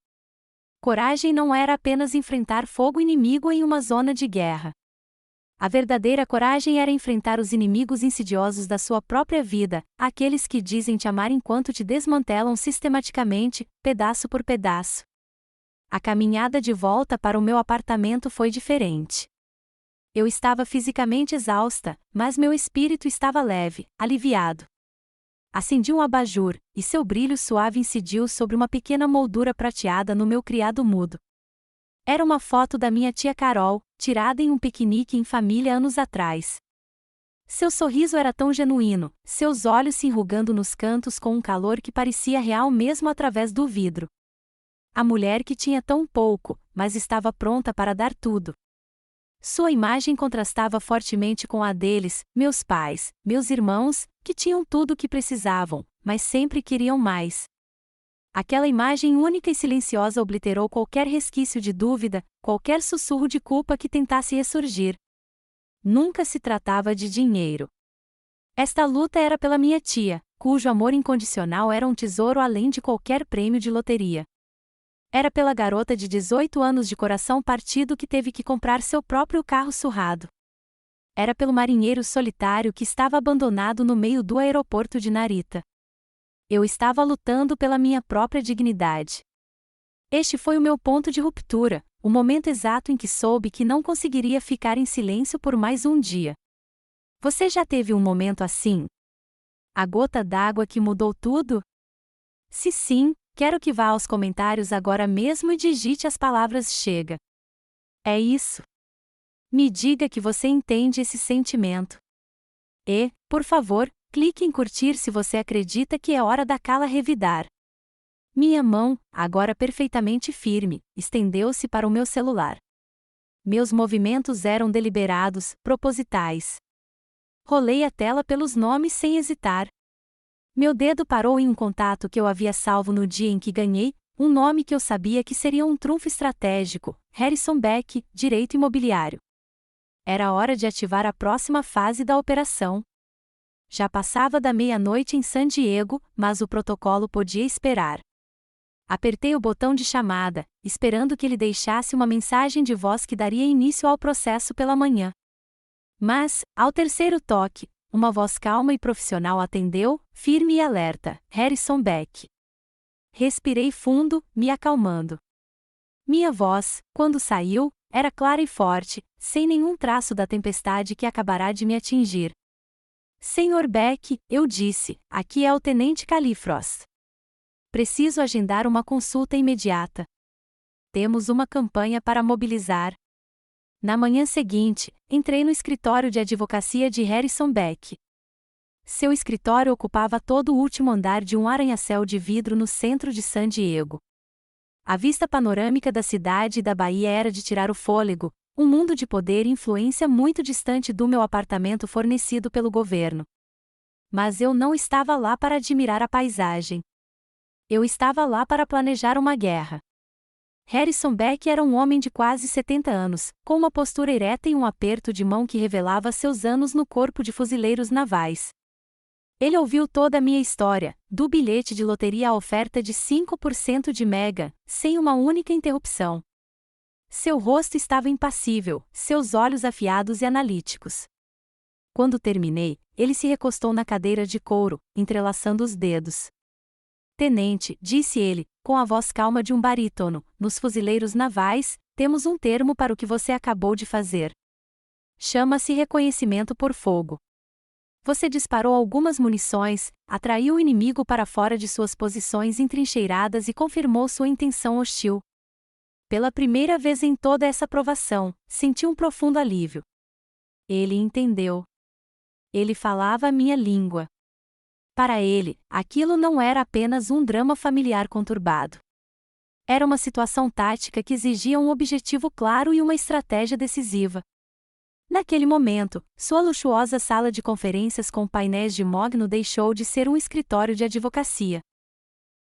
Coragem não era apenas enfrentar fogo inimigo em uma zona de guerra. A verdadeira coragem era enfrentar os inimigos insidiosos da sua própria vida, aqueles que dizem te amar enquanto te desmantelam sistematicamente, pedaço por pedaço. A caminhada de volta para o meu apartamento foi diferente. Eu estava fisicamente exausta, mas meu espírito estava leve, aliviado. Acendi um abajur, e seu brilho suave incidiu sobre uma pequena moldura prateada no meu criado mudo. Era uma foto da minha tia Carol, tirada em um piquenique em família anos atrás. Seu sorriso era tão genuíno, seus olhos se enrugando nos cantos com um calor que parecia real mesmo através do vidro. A mulher que tinha tão pouco, mas estava pronta para dar tudo. Sua imagem contrastava fortemente com a deles, meus pais, meus irmãos, que tinham tudo o que precisavam, mas sempre queriam mais. Aquela imagem única e silenciosa obliterou qualquer resquício de dúvida, qualquer sussurro de culpa que tentasse ressurgir. Nunca se tratava de dinheiro. Esta luta era pela minha tia, cujo amor incondicional era um tesouro além de qualquer prêmio de loteria. Era pela garota de 18 anos de coração partido que teve que comprar seu próprio carro surrado. Era pelo marinheiro solitário que estava abandonado no meio do aeroporto de Narita. Eu estava lutando pela minha própria dignidade. Este foi o meu ponto de ruptura, o momento exato em que soube que não conseguiria ficar em silêncio por mais um dia. Você já teve um momento assim? A gota d'água que mudou tudo? Se sim, quero que vá aos comentários agora mesmo e digite as palavras chega. É isso. Me diga que você entende esse sentimento. E, por favor, clique em curtir se você acredita que é hora da Kala revidar. Minha mão, agora perfeitamente firme, estendeu-se para o meu celular. Meus movimentos eram deliberados, propositais. Rolei a tela pelos nomes sem hesitar. Meu dedo parou em um contato que eu havia salvo no dia em que ganhei, um nome que eu sabia que seria um trunfo estratégico: Harrison Beck, Direito Imobiliário. Era hora de ativar a próxima fase da operação. Já passava da meia-noite em San Diego, mas o protocolo podia esperar. Apertei o botão de chamada, esperando que ele deixasse uma mensagem de voz que daria início ao processo pela manhã. Mas, ao terceiro toque, uma voz calma e profissional atendeu, firme e alerta: Harrison Beck. Respirei fundo, me acalmando. Minha voz, quando saiu, era clara e forte, sem nenhum traço da tempestade que acabará de me atingir. Senhor Beck, eu disse, aqui é o Tenente Califrost. Preciso agendar uma consulta imediata. Temos uma campanha para mobilizar. Na manhã seguinte, entrei no escritório de advocacia de Harrison Beck. Seu escritório ocupava todo o último andar de um arranha-céu de vidro no centro de San Diego. A vista panorâmica da cidade e da Bahia era de tirar o fôlego, um mundo de poder e influência muito distante do meu apartamento fornecido pelo governo. Mas eu não estava lá para admirar a paisagem. Eu estava lá para planejar uma guerra. Harrison Beck era um homem de quase 70 anos, com uma postura ereta e um aperto de mão que revelava seus anos no corpo de fuzileiros navais. Ele ouviu toda a minha história, do bilhete de loteria à oferta de 5% de Mega, sem uma única interrupção. Seu rosto estava impassível, seus olhos afiados e analíticos. Quando terminei, ele se recostou na cadeira de couro, entrelaçando os dedos. Tenente, disse ele, com a voz calma de um barítono, nos fuzileiros navais, temos um termo para o que você acabou de fazer. Chama-se reconhecimento por fogo. Você disparou algumas munições, atraiu o inimigo para fora de suas posições entrincheiradas e confirmou sua intenção hostil. Pela primeira vez em toda essa provação, senti um profundo alívio. Ele entendeu. Ele falava a minha língua. Para ele, aquilo não era apenas um drama familiar conturbado. Era uma situação tática que exigia um objetivo claro e uma estratégia decisiva. Naquele momento, sua luxuosa sala de conferências com painéis de mogno deixou de ser um escritório de advocacia.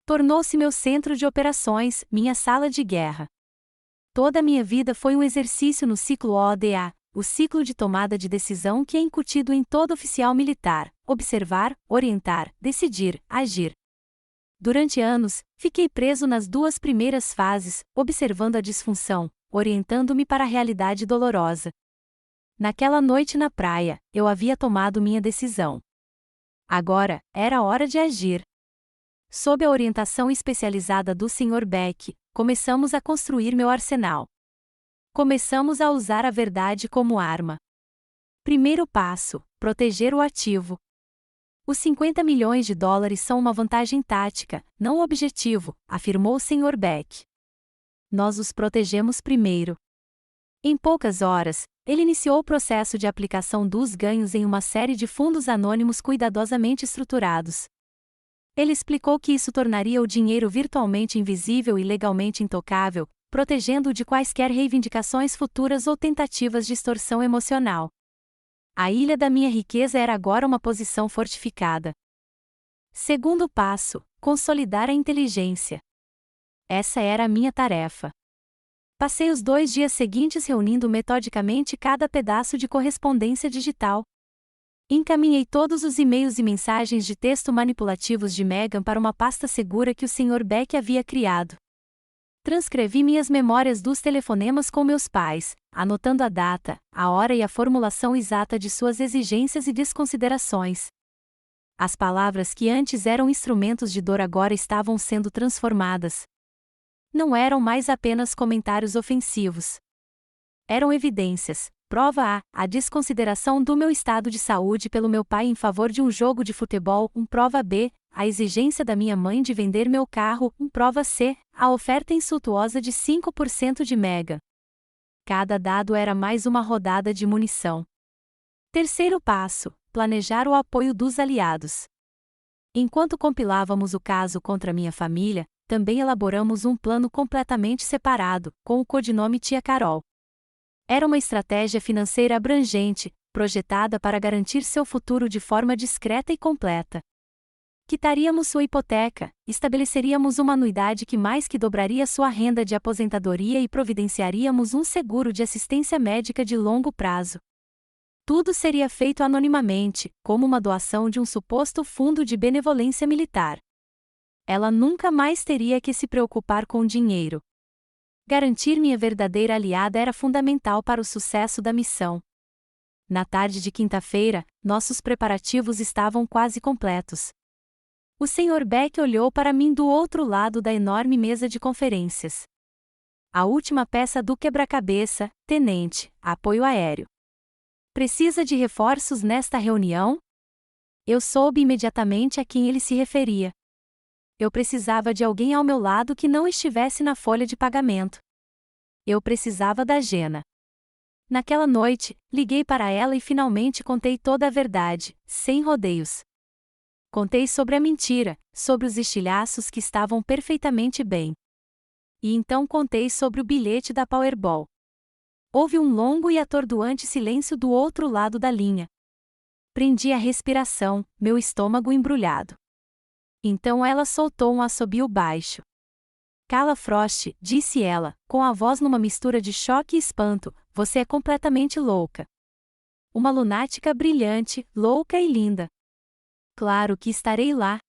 Tornou-se meu centro de operações, minha sala de guerra. Toda a minha vida foi um exercício no ciclo ODA, o ciclo de tomada de decisão que é incutido em todo oficial militar: observar, orientar, decidir, agir. Durante anos, fiquei preso nas duas primeiras fases, observando a disfunção, orientando-me para a realidade dolorosa. Naquela noite na praia, eu havia tomado minha decisão. Agora, era hora de agir. Sob a orientação especializada do Sr. Beck, começamos a construir meu arsenal. Começamos a usar a verdade como arma. Primeiro passo: proteger o ativo. Os 50 milhões de dólares são uma vantagem tática, não objetivo, afirmou o Sr. Beck. Nós os protegemos primeiro. Em poucas horas, ele iniciou o processo de aplicação dos ganhos em uma série de fundos anônimos cuidadosamente estruturados. Ele explicou que isso tornaria o dinheiro virtualmente invisível e legalmente intocável, protegendo-o de quaisquer reivindicações futuras ou tentativas de extorsão emocional. A ilha da minha riqueza era agora uma posição fortificada. Segundo passo: consolidar a inteligência. Essa era a minha tarefa. Passei os 2 dias seguintes reunindo metodicamente cada pedaço de correspondência digital. Encaminhei todos os e-mails e mensagens de texto manipulativos de Megan para uma pasta segura que o Sr. Beck havia criado. Transcrevi minhas memórias dos telefonemas com meus pais, anotando a data, a hora e a formulação exata de suas exigências e desconsiderações. As palavras que antes eram instrumentos de dor agora estavam sendo transformadas. Não eram mais apenas comentários ofensivos. Eram evidências, prova a desconsideração do meu estado de saúde pelo meu pai em favor de um jogo de futebol, prova B, a exigência da minha mãe de vender meu carro, prova C, a oferta insultuosa de 5% de Mega. Cada dado era mais uma rodada de munição. Terceiro passo: planejar o apoio dos aliados. Enquanto compilávamos o caso contra minha família, também elaboramos um plano completamente separado, com o codinome Tia Carol. Era uma estratégia financeira abrangente, projetada para garantir seu futuro de forma discreta e completa. Quitaríamos sua hipoteca, estabeleceríamos uma anuidade que mais que dobraria sua renda de aposentadoria e providenciaríamos um seguro de assistência médica de longo prazo. Tudo seria feito anonimamente, como uma doação de um suposto fundo de benevolência militar. Ela nunca mais teria que se preocupar com dinheiro. Garantir minha verdadeira aliada era fundamental para o sucesso da missão. Na tarde de quinta-feira, nossos preparativos estavam quase completos. O Sr. Beck olhou para mim do outro lado da enorme mesa de conferências. A última peça do quebra-cabeça, tenente, apoio aéreo. Precisa de reforços nesta reunião? Eu soube imediatamente a quem ele se referia. Eu precisava de alguém ao meu lado que não estivesse na folha de pagamento. Eu precisava da Jenna. Naquela noite, liguei para ela e finalmente contei toda a verdade, sem rodeios. Contei sobre a mentira, sobre os estilhaços que estavam perfeitamente bem. E então contei sobre o bilhete da Powerball. Houve um longo e atordoante silêncio do outro lado da linha. Prendi a respiração, meu estômago embrulhado. Então ela soltou um assobio baixo. Cala Frost, disse ela, com a voz numa mistura de choque e espanto, você é completamente louca. Uma lunática brilhante, louca e linda. Claro que estarei lá.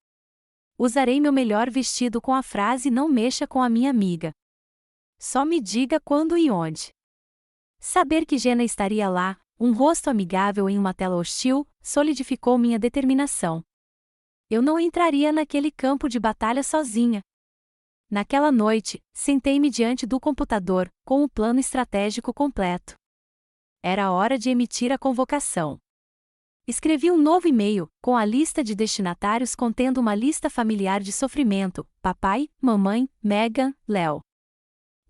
Usarei meu melhor vestido com a frase não mexa com a minha amiga. Só me diga quando e onde. Saber que Jenna estaria lá, um rosto amigável em uma tela hostil, solidificou minha determinação. Eu não entraria naquele campo de batalha sozinha. Naquela noite, sentei-me diante do computador, com o plano estratégico completo. Era hora de emitir a convocação. Escrevi um novo e-mail, com a lista de destinatários contendo uma lista familiar de sofrimento: papai, mamãe, Megan, Léo.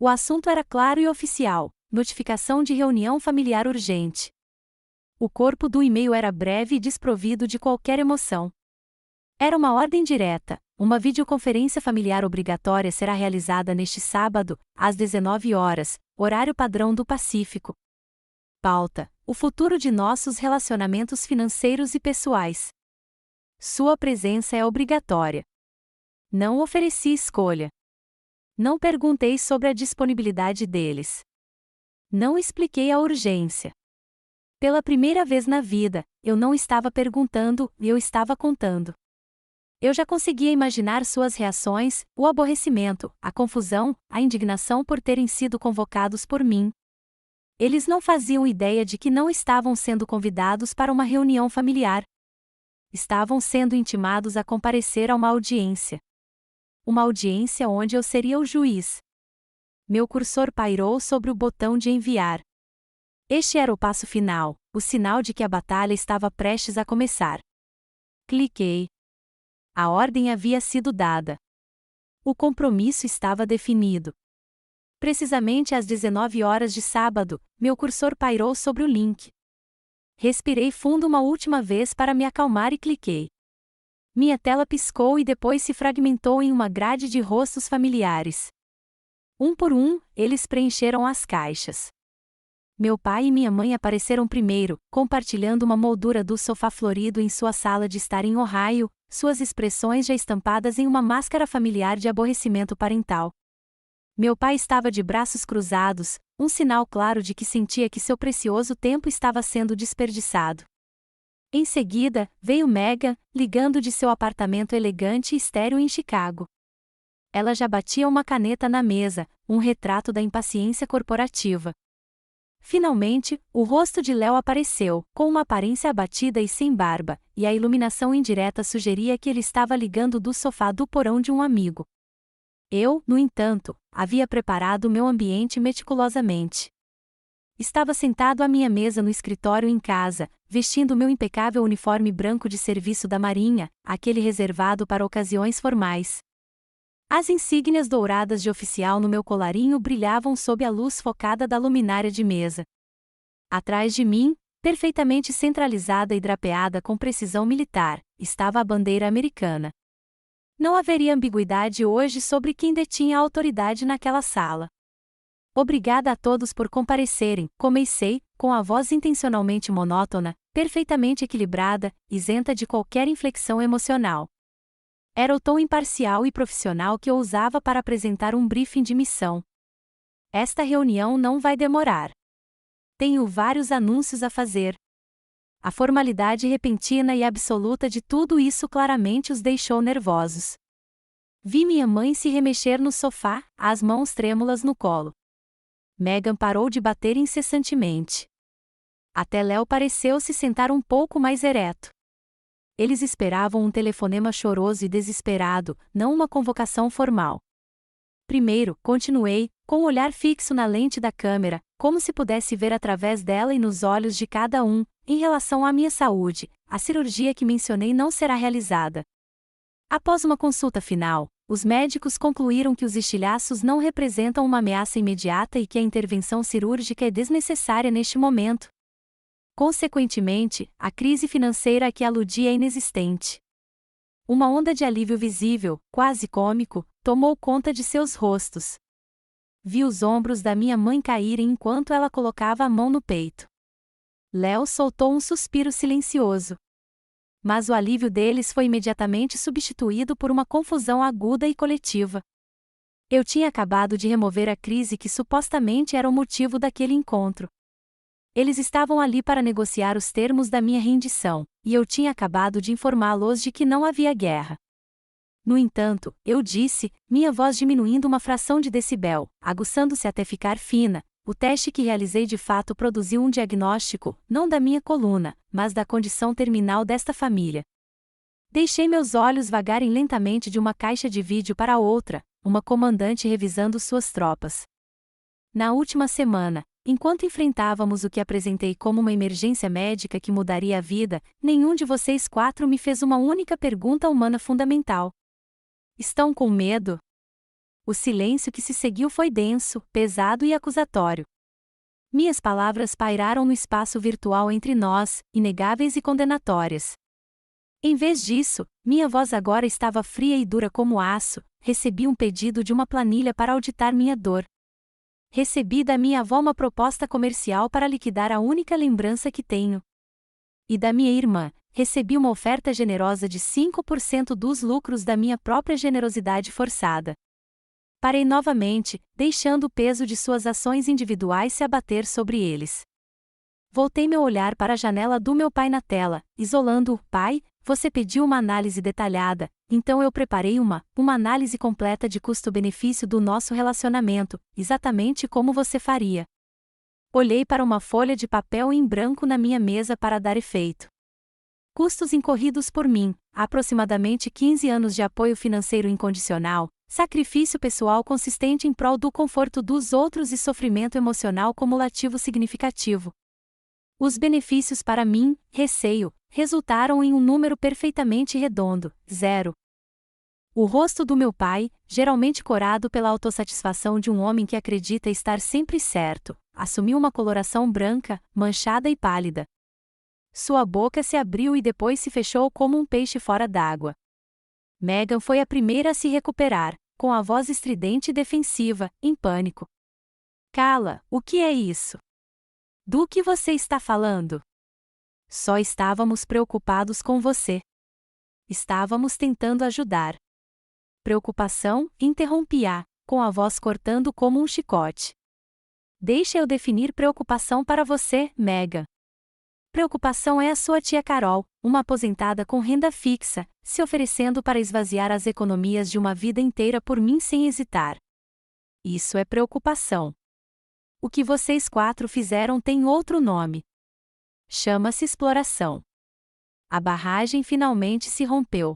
O assunto era claro e oficial: notificação de reunião familiar urgente. O corpo do e-mail era breve e desprovido de qualquer emoção. Era uma ordem direta: uma videoconferência familiar obrigatória será realizada neste sábado, às 19 horas, horário padrão do Pacífico. Pauta: o futuro de nossos relacionamentos financeiros e pessoais. Sua presença é obrigatória. Não ofereci escolha. Não perguntei sobre a disponibilidade deles. Não expliquei a urgência. Pela primeira vez na vida, eu não estava perguntando, eu estava contando. Eu já conseguia imaginar suas reações, o aborrecimento, a confusão, a indignação por terem sido convocados por mim. Eles não faziam ideia de que não estavam sendo convidados para uma reunião familiar. Estavam sendo intimados a comparecer a uma audiência. Uma audiência onde eu seria o juiz. Meu cursor pairou sobre o botão de enviar. Este era o passo final, o sinal de que a batalha estava prestes a começar. Cliquei. A ordem havia sido dada. O compromisso estava definido. Precisamente às 19 horas de sábado, meu cursor pairou sobre o link. Respirei fundo uma última vez para me acalmar e cliquei. Minha tela piscou e depois se fragmentou em uma grade de rostos familiares. Um por um, eles preencheram as caixas. Meu pai e minha mãe apareceram primeiro, compartilhando uma moldura do sofá florido em sua sala de estar em Ohio, suas expressões já estampadas em uma máscara familiar de aborrecimento parental. Meu pai estava de braços cruzados, um sinal claro de que sentia que seu precioso tempo estava sendo desperdiçado. Em seguida, veio Megan, ligando de seu apartamento elegante e estéril em Chicago. Ela já batia uma caneta na mesa, um retrato da impaciência corporativa. Finalmente, o rosto de Léo apareceu, com uma aparência abatida e sem barba, e a iluminação indireta sugeria que ele estava ligando do sofá do porão de um amigo. Eu, no entanto, havia preparado meu ambiente meticulosamente. Estava sentado à minha mesa no escritório em casa, vestindo meu impecável uniforme branco de serviço da Marinha, aquele reservado para ocasiões formais. As insígnias douradas de oficial no meu colarinho brilhavam sob a luz focada da luminária de mesa. Atrás de mim, perfeitamente centralizada e drapeada com precisão militar, estava a bandeira americana. Não haveria ambiguidade hoje sobre quem detinha a autoridade naquela sala. Obrigada a todos por comparecerem, comecei, com a voz intencionalmente monótona, perfeitamente equilibrada, isenta de qualquer inflexão emocional. Era o tom imparcial e profissional que eu usava para apresentar um briefing de missão. Esta reunião não vai demorar. Tenho vários anúncios a fazer. A formalidade repentina e absoluta de tudo isso claramente os deixou nervosos. Vi minha mãe se remexer no sofá, as mãos trêmulas no colo. Megan parou de bater incessantemente. Até Léo pareceu se sentar um pouco mais ereto. Eles esperavam um telefonema choroso e desesperado, não uma convocação formal. Primeiro, continuei, com o olhar fixo na lente da câmera, como se pudesse ver através dela e nos olhos de cada um. Em relação à minha saúde, a cirurgia que mencionei não será realizada. Após uma consulta final, os médicos concluíram que os estilhaços não representam uma ameaça imediata e que a intervenção cirúrgica é desnecessária neste momento. Consequentemente, a crise financeira a que aludi é inexistente. Uma onda de alívio visível, quase cômico, tomou conta de seus rostos. Vi os ombros da minha mãe caírem enquanto ela colocava a mão no peito. Léo soltou um suspiro silencioso. Mas o alívio deles foi imediatamente substituído por uma confusão aguda e coletiva. Eu tinha acabado de remover a crise que supostamente era o motivo daquele encontro. Eles estavam ali para negociar os termos da minha rendição, e eu tinha acabado de informá-los de que não havia guerra. No entanto, eu disse, minha voz diminuindo uma fração de decibel, aguçando-se até ficar fina, o teste que realizei de fato produziu um diagnóstico, não da minha coluna, mas da condição terminal desta família. Deixei meus olhos vagarem lentamente de uma caixa de vídeo para outra, uma comandante revisando suas tropas. Na última semana, enquanto enfrentávamos o que apresentei como uma emergência médica que mudaria a vida, nenhum de vocês 4 me fez uma única pergunta humana fundamental. Estão com medo? O silêncio que se seguiu foi denso, pesado e acusatório. Minhas palavras pairaram no espaço virtual entre nós, inegáveis e condenatórias. Em vez disso, minha voz agora estava fria e dura como aço. Recebi um pedido de uma planilha para auditar minha dor. Recebi da minha avó uma proposta comercial para liquidar a única lembrança que tenho. E da minha irmã, recebi uma oferta generosa de 5% dos lucros da minha própria generosidade forçada. Parei novamente, deixando o peso de suas ações individuais se abater sobre eles. Voltei meu olhar para a janela do meu pai na tela, isolando-o. Pai, você pediu uma análise detalhada, então eu preparei uma análise completa de custo-benefício do nosso relacionamento, exatamente como você faria. Olhei para uma folha de papel em branco na minha mesa para dar efeito. Custos incorridos por mim, aproximadamente 15 anos de apoio financeiro incondicional, sacrifício pessoal consistente em prol do conforto dos outros e sofrimento emocional cumulativo significativo. Os benefícios para mim, receio, resultaram em um número perfeitamente redondo, 0. O rosto do meu pai, geralmente corado pela autossatisfação de um homem que acredita estar sempre certo, assumiu uma coloração branca, manchada e pálida. Sua boca se abriu e depois se fechou como um peixe fora d'água. Megan foi a primeira a se recuperar, com a voz estridente e defensiva, em pânico. Cala, o que é isso? Do que você está falando? Só estávamos preocupados com você. Estávamos tentando ajudar. Preocupação? Interrompi-a, com a voz cortando como um chicote. Deixa eu definir preocupação para você, Megan. Preocupação é a sua tia Carol, uma aposentada com renda fixa, se oferecendo para esvaziar as economias de uma vida inteira por mim sem hesitar. Isso é preocupação. O que vocês 4 fizeram tem outro nome. Chama-se exploração. A barragem finalmente se rompeu.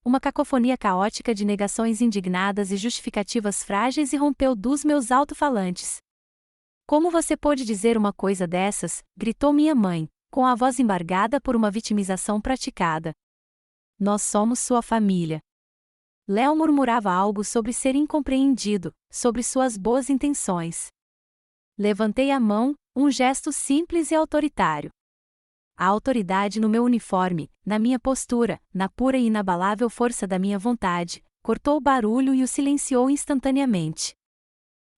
Uma cacofonia caótica de negações indignadas e justificativas frágeis irrompeu dos meus alto-falantes. Como você pôde dizer uma coisa dessas? Gritou minha mãe, com a voz embargada por uma vitimização praticada. Nós somos sua família. Léo murmurava algo sobre ser incompreendido, sobre suas boas intenções. Levantei a mão, um gesto simples e autoritário. A autoridade no meu uniforme, na minha postura, na pura e inabalável força da minha vontade, cortou o barulho e o silenciou instantaneamente.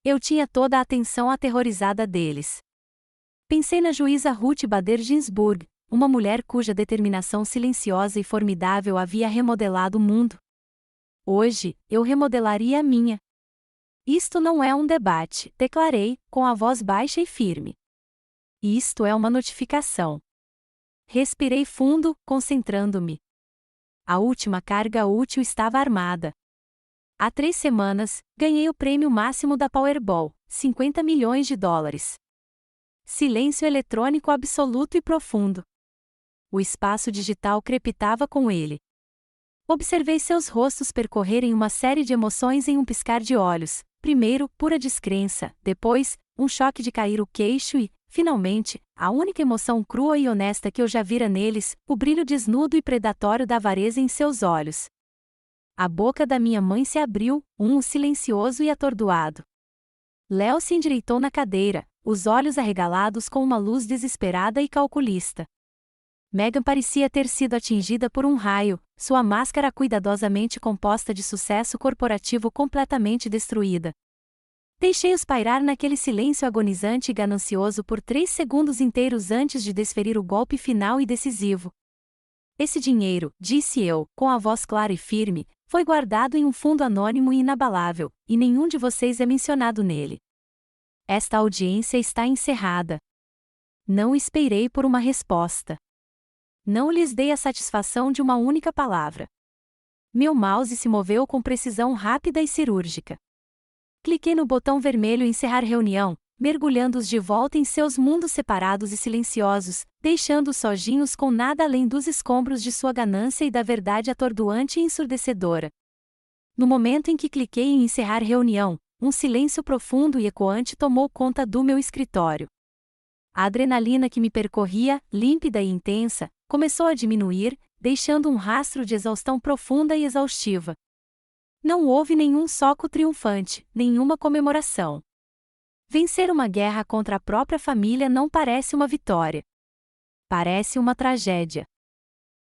Eu tinha toda a atenção aterrorizada deles. Pensei na juíza Ruth Bader Ginsburg, uma mulher cuja determinação silenciosa e formidável havia remodelado o mundo. Hoje, eu remodelaria a minha. Isto não é um debate, declarei, com a voz baixa e firme. Isto é uma notificação. Respirei fundo, concentrando-me. A última carga útil estava armada. Há 3 semanas, ganhei o prêmio máximo da Powerball, $50 milhões. Silêncio eletrônico absoluto e profundo. O espaço digital crepitava com ele. Observei seus rostos percorrerem uma série de emoções em um piscar de olhos. Primeiro, pura descrença, depois, um choque de cair o queixo e, finalmente, a única emoção crua e honesta que eu já vira neles, o brilho desnudo e predatório da avareza em seus olhos. A boca da minha mãe se abriu, silencioso e atordoado. Léo se endireitou na cadeira, os olhos arregalados com uma luz desesperada e calculista. Megan parecia ter sido atingida por um raio, sua máscara cuidadosamente composta de sucesso corporativo completamente destruída. Deixei-os pairar naquele silêncio agonizante e ganancioso por 3 segundos inteiros antes de desferir o golpe final e decisivo. Esse dinheiro, disse eu, com a voz clara e firme, Foi guardado em um fundo anônimo e inabalável, e nenhum de vocês é mencionado nele. Esta audiência está encerrada. Não esperei por uma resposta. Não lhes dei a satisfação de uma única palavra. Meu mouse se moveu com precisão rápida e cirúrgica. Cliquei no botão vermelho Encerrar reunião, mergulhando-os de volta em seus mundos separados e silenciosos, deixando-os sozinhos com nada além dos escombros de sua ganância e da verdade atordoante e ensurdecedora. No momento em que cliquei em Encerrar reunião, um silêncio profundo e ecoante tomou conta do meu escritório. A adrenalina que me percorria, límpida e intensa, começou a diminuir, deixando um rastro de exaustão profunda e exaustiva. Não houve nenhum soco triunfante, nenhuma comemoração. Vencer uma guerra contra a própria família não parece uma vitória. Parece uma tragédia.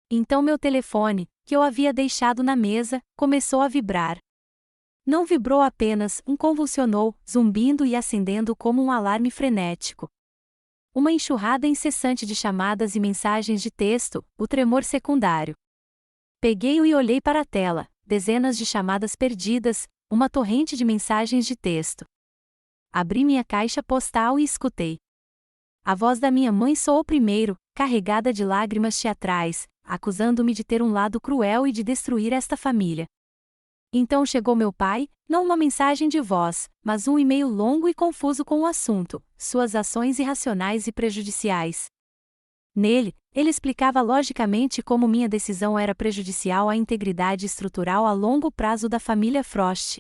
Então meu telefone, que eu havia deixado na mesa, começou a vibrar. Não vibrou apenas, convulsionou, zumbindo e acendendo como um alarme frenético. Uma enxurrada incessante de chamadas e mensagens de texto, o tremor secundário. Peguei-o e olhei para a tela, dezenas de chamadas perdidas, uma torrente de mensagens de texto. Abri minha caixa postal e escutei. A voz da minha mãe soou primeiro, carregada de lágrimas teatrais, acusando-me de ter um lado cruel e de destruir esta família. Então chegou meu pai, não uma mensagem de voz, mas um e-mail longo e confuso com o assunto: suas ações irracionais e prejudiciais. Nele, ele explicava logicamente como minha decisão era prejudicial à integridade estrutural a longo prazo da família Frost.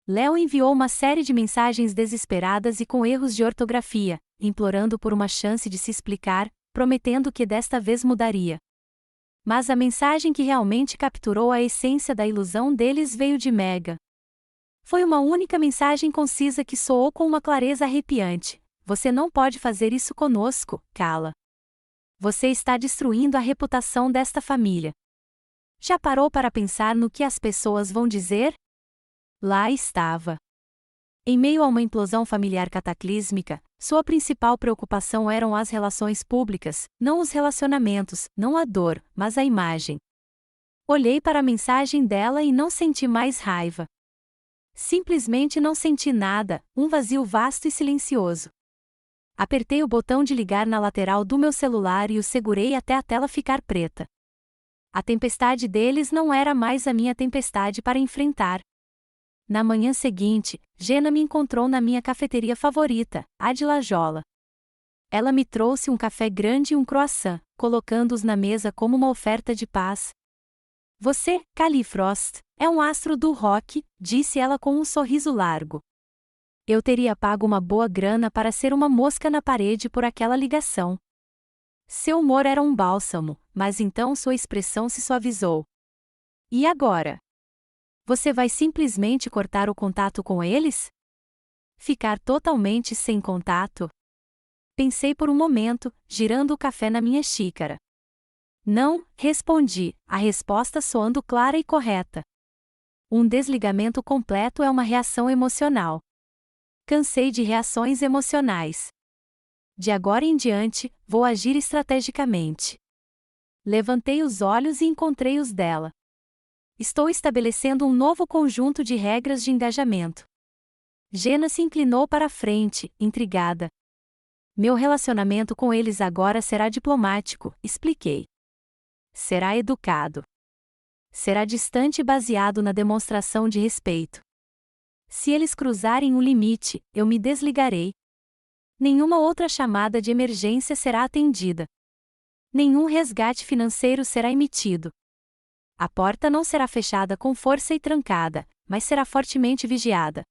Léo enviou uma série de mensagens desesperadas e com erros de ortografia, implorando por uma chance de se explicar, prometendo que desta vez mudaria. Mas a mensagem que realmente capturou a essência da ilusão deles veio de Mega. Foi uma única mensagem concisa que soou com uma clareza arrepiante: você não pode fazer isso conosco, Cala. Você está destruindo a reputação desta família. Já parou para pensar no que as pessoas vão dizer? Lá estava. Em meio a uma implosão familiar cataclísmica, sua principal preocupação eram as relações públicas, não os relacionamentos, não a dor, mas a imagem. Olhei para a mensagem dela e não senti mais raiva. Simplesmente não senti nada, um vazio vasto e silencioso. Apertei o botão de ligar na lateral do meu celular e o segurei até a tela ficar preta. A tempestade deles não era mais a minha tempestade para enfrentar. Na manhã seguinte, Gena me encontrou na minha cafeteria favorita, a de Lajola. Ela me trouxe um café grande e um croissant, colocando-os na mesa como uma oferta de paz. Você, Callie Frost, é um astro do rock, disse ela com um sorriso largo. Eu teria pago uma boa grana para ser uma mosca na parede por aquela ligação. Seu humor era um bálsamo, mas então sua expressão se suavizou. E agora? Você vai simplesmente cortar o contato com eles? Ficar totalmente sem contato? Pensei por um momento, girando o café na minha xícara. Não, respondi, a resposta soando clara e correta. Um desligamento completo é uma reação emocional. Cansei de reações emocionais. De agora em diante, vou agir estrategicamente. Levantei os olhos e encontrei os dela. Estou estabelecendo um novo conjunto de regras de engajamento. Gena se inclinou para a frente, intrigada. Meu relacionamento com eles agora será diplomático, expliquei. Será educado. Será distante e baseado na demonstração de respeito. Se eles cruzarem o limite, eu me desligarei. Nenhuma outra chamada de emergência será atendida. Nenhum resgate financeiro será emitido. A porta não será fechada com força e trancada, mas será fortemente vigiada.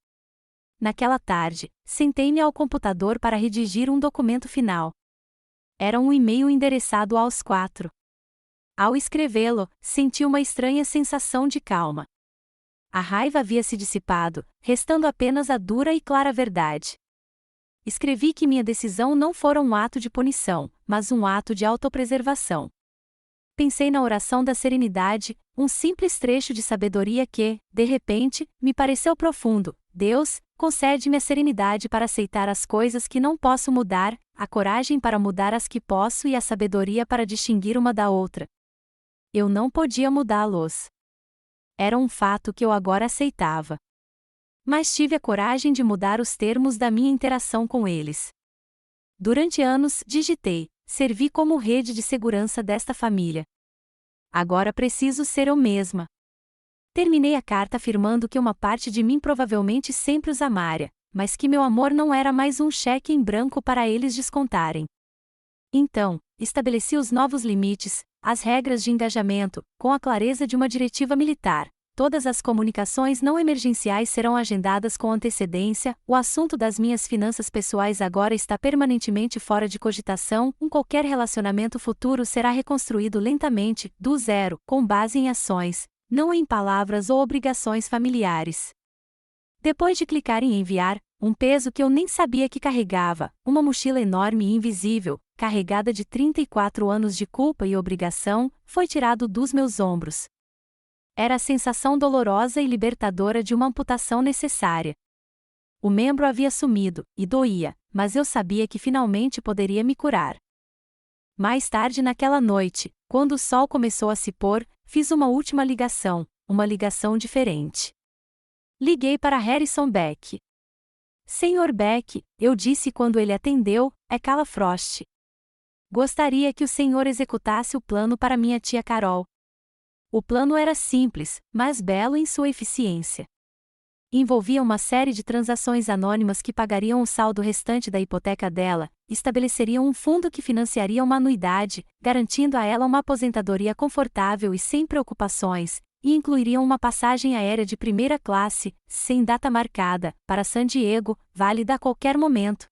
Naquela tarde, sentei-me ao computador para redigir um documento final. Era um e-mail endereçado aos 4. Ao escrevê-lo, senti uma estranha sensação de calma. A raiva havia se dissipado, restando apenas a dura e clara verdade. Escrevi que minha decisão não fora um ato de punição, mas um ato de autopreservação. Pensei na oração da serenidade, um simples trecho de sabedoria que, de repente, me pareceu profundo. Deus, concede-me a serenidade para aceitar as coisas que não posso mudar, a coragem para mudar as que posso e a sabedoria para distinguir uma da outra. Eu não podia mudá-los. Era um fato que eu agora aceitava. Mas tive a coragem de mudar os termos da minha interação com eles. Durante anos, digitei, servi como rede de segurança desta família. Agora preciso ser eu mesma. Terminei a carta afirmando que uma parte de mim provavelmente sempre os amaria, mas que meu amor não era mais um cheque em branco para eles descontarem. Então, estabeleci os novos limites, as regras de engajamento, com a clareza de uma diretiva militar. Todas as comunicações não emergenciais serão agendadas com antecedência, o assunto das minhas finanças pessoais agora está permanentemente fora de cogitação, qualquer relacionamento futuro será reconstruído lentamente, do zero, com base em ações, não em palavras ou obrigações familiares. Depois de clicar em enviar, um peso que eu nem sabia que carregava, uma mochila enorme e invisível, carregada de 34 anos de culpa e obrigação, foi tirado dos meus ombros. Era a sensação dolorosa e libertadora de uma amputação necessária. O membro havia sumido, e doía, mas eu sabia que finalmente poderia me curar. Mais tarde naquela noite, quando o sol começou a se pôr, fiz uma última ligação, uma ligação diferente. Liguei para Harrison Beck. Senhor Beck, eu disse quando ele atendeu, é Cala Frost. Gostaria que o senhor executasse o plano para minha tia Carol. O plano era simples, mas belo em sua eficiência. Envolvia uma série de transações anônimas que pagariam o saldo restante da hipoteca dela, estabeleceriam um fundo que financiaria uma anuidade, garantindo a ela uma aposentadoria confortável e sem preocupações, e incluiriam uma passagem aérea de primeira classe, sem data marcada, para San Diego, válida a qualquer momento.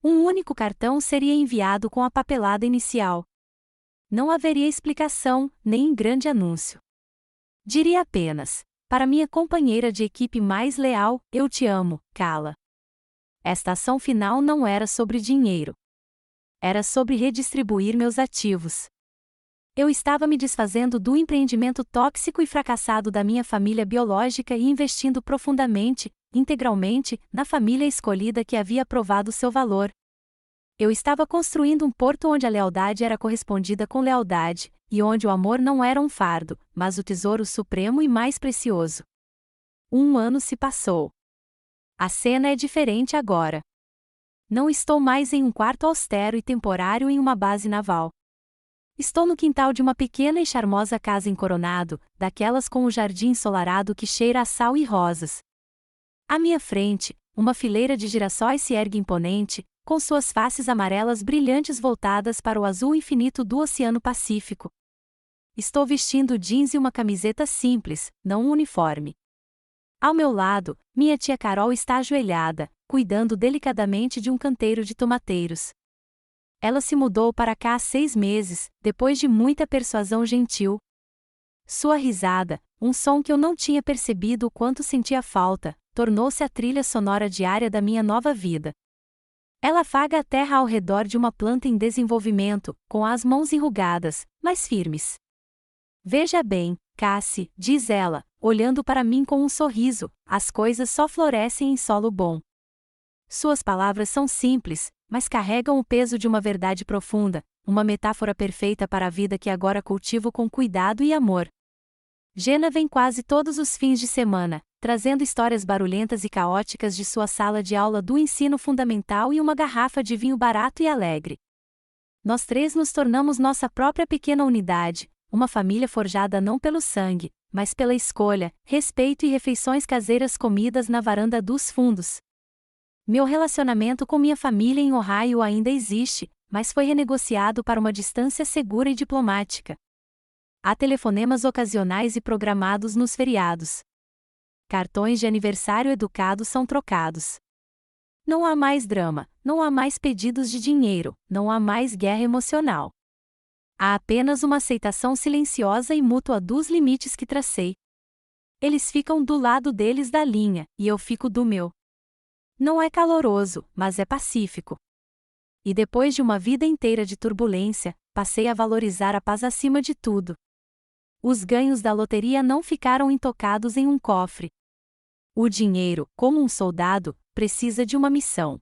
Um único cartão seria enviado com a papelada inicial. Não haveria explicação, nem grande anúncio. Diria apenas: para minha companheira de equipe mais leal, eu te amo, Cala. Esta ação final não era sobre dinheiro. Era sobre redistribuir meus ativos. Eu estava me desfazendo do empreendimento tóxico e fracassado da minha família biológica e investindo profundamente, integralmente, na família escolhida que havia provado seu valor. Eu estava construindo um porto onde a lealdade era correspondida com lealdade, e onde o amor não era um fardo, mas o tesouro supremo e mais precioso. 1 ano se passou. A cena é diferente agora. Não estou mais em um quarto austero e temporário em uma base naval. Estou no quintal de uma pequena e charmosa casa em Coronado, daquelas com o jardim ensolarado que cheira a sal e rosas. À minha frente, uma fileira de girassóis se ergue imponente, com suas faces amarelas brilhantes voltadas para o azul infinito do Oceano Pacífico. Estou vestindo jeans e uma camiseta simples, não um uniforme. Ao meu lado, minha tia Carol está ajoelhada, cuidando delicadamente de um canteiro de tomateiros. Ela se mudou para cá há 6 meses, depois de muita persuasão gentil. Sua risada, um som que eu não tinha percebido o quanto sentia falta, tornou-se a trilha sonora diária da minha nova vida. Ela afaga a terra ao redor de uma planta em desenvolvimento, com as mãos enrugadas, mas firmes. Veja bem, Cassie, diz ela, olhando para mim com um sorriso, as coisas só florescem em solo bom. Suas palavras são simples, mas carregam o peso de uma verdade profunda, uma metáfora perfeita para a vida que agora cultivo com cuidado e amor. Jenna vem quase todos os fins de semana, trazendo histórias barulhentas e caóticas de sua sala de aula do ensino fundamental e uma garrafa de vinho barato e alegre. Nós 3 nos tornamos nossa própria pequena unidade, uma família forjada não pelo sangue, mas pela escolha, respeito e refeições caseiras comidas na varanda dos fundos. Meu relacionamento com minha família em Ohio ainda existe, mas foi renegociado para uma distância segura e diplomática. Há telefonemas ocasionais e programados nos feriados. Cartões de aniversário educados são trocados. Não há mais drama, não há mais pedidos de dinheiro, não há mais guerra emocional. Há apenas uma aceitação silenciosa e mútua dos limites que tracei. Eles ficam do lado deles da linha, e eu fico do meu. Não é caloroso, mas é pacífico. E depois de uma vida inteira de turbulência, passei a valorizar a paz acima de tudo. Os ganhos da loteria não ficaram intocados em um cofre. O dinheiro, como um soldado, precisa de uma missão.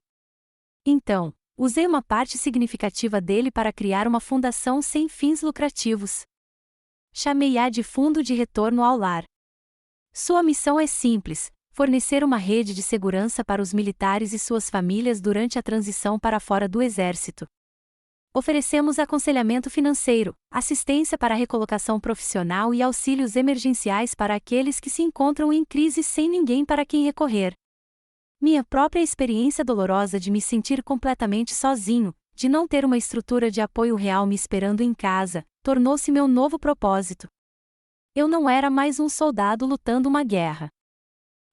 Então, usei uma parte significativa dele para criar uma fundação sem fins lucrativos. Chamei-a de Fundo de Retorno ao Lar. Sua missão é simples: fornecer uma rede de segurança para os militares e suas famílias durante a transição para fora do exército. Oferecemos aconselhamento financeiro, assistência para a recolocação profissional e auxílios emergenciais para aqueles que se encontram em crise sem ninguém para quem recorrer. Minha própria experiência dolorosa de me sentir completamente sozinho, de não ter uma estrutura de apoio real me esperando em casa, tornou-se meu novo propósito. Eu não era mais um soldado lutando uma guerra.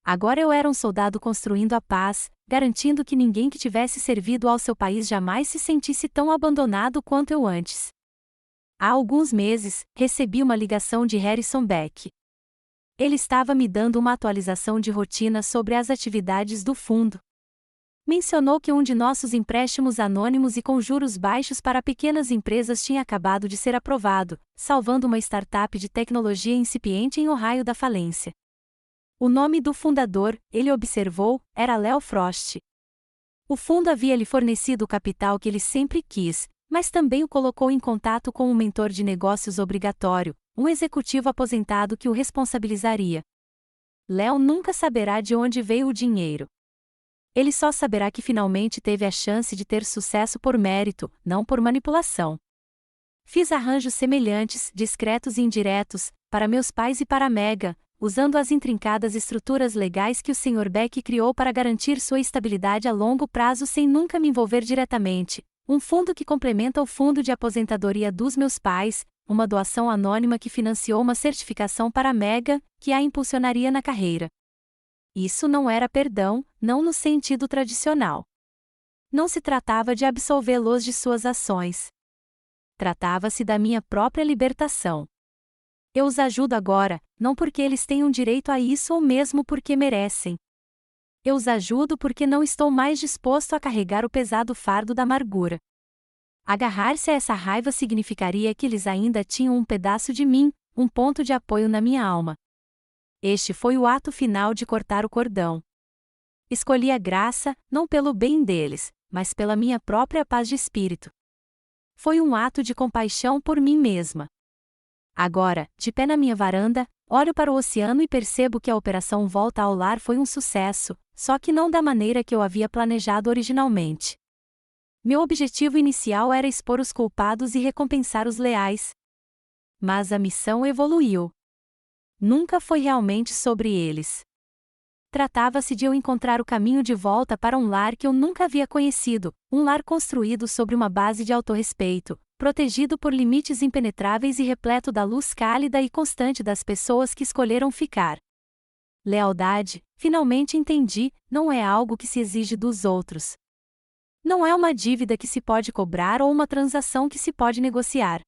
Agora eu era um soldado construindo a paz, garantindo que ninguém que tivesse servido ao seu país jamais se sentisse tão abandonado quanto eu antes. Há alguns meses, recebi uma ligação de Harrison Beck. Ele estava me dando uma atualização de rotina sobre as atividades do fundo. Mencionou que um de nossos empréstimos anônimos e com juros baixos para pequenas empresas tinha acabado de ser aprovado, salvando uma startup de tecnologia incipiente em Ohio da falência. O nome do fundador, ele observou, era Léo Frost. O fundo havia lhe fornecido o capital que ele sempre quis, mas também o colocou em contato com um mentor de negócios obrigatório, um executivo aposentado que o responsabilizaria. Léo nunca saberá de onde veio o dinheiro. Ele só saberá que finalmente teve a chance de ter sucesso por mérito, não por manipulação. Fiz arranjos semelhantes, discretos e indiretos, para meus pais e para Mega, usando as intrincadas estruturas legais que o Sr. Beck criou para garantir sua estabilidade a longo prazo sem nunca me envolver diretamente, um fundo que complementa o fundo de aposentadoria dos meus pais, uma doação anônima que financiou uma certificação para a Mega, que a impulsionaria na carreira. Isso não era perdão, não no sentido tradicional. Não se tratava de absolvê-los de suas ações. Tratava-se da minha própria libertação. Eu os ajudo agora, não porque eles tenham direito a isso ou mesmo porque merecem. Eu os ajudo porque não estou mais disposto a carregar o pesado fardo da amargura. Agarrar-se a essa raiva significaria que eles ainda tinham um pedaço de mim, um ponto de apoio na minha alma. Este foi o ato final de cortar o cordão. Escolhi a graça, não pelo bem deles, mas pela minha própria paz de espírito. Foi um ato de compaixão por mim mesma. Agora, de pé na minha varanda, olho para o oceano e percebo que a operação Volta ao Lar foi um sucesso, só que não da maneira que eu havia planejado originalmente. Meu objetivo inicial era expor os culpados e recompensar os leais. Mas a missão evoluiu. Nunca foi realmente sobre eles. Tratava-se de eu encontrar o caminho de volta para um lar que eu nunca havia conhecido, um lar construído sobre uma base de autorrespeito, protegido por limites impenetráveis e repleto da luz cálida e constante das pessoas que escolheram ficar. Lealdade, finalmente entendi, não é algo que se exige dos outros. Não é uma dívida que se pode cobrar ou uma transação que se pode negociar.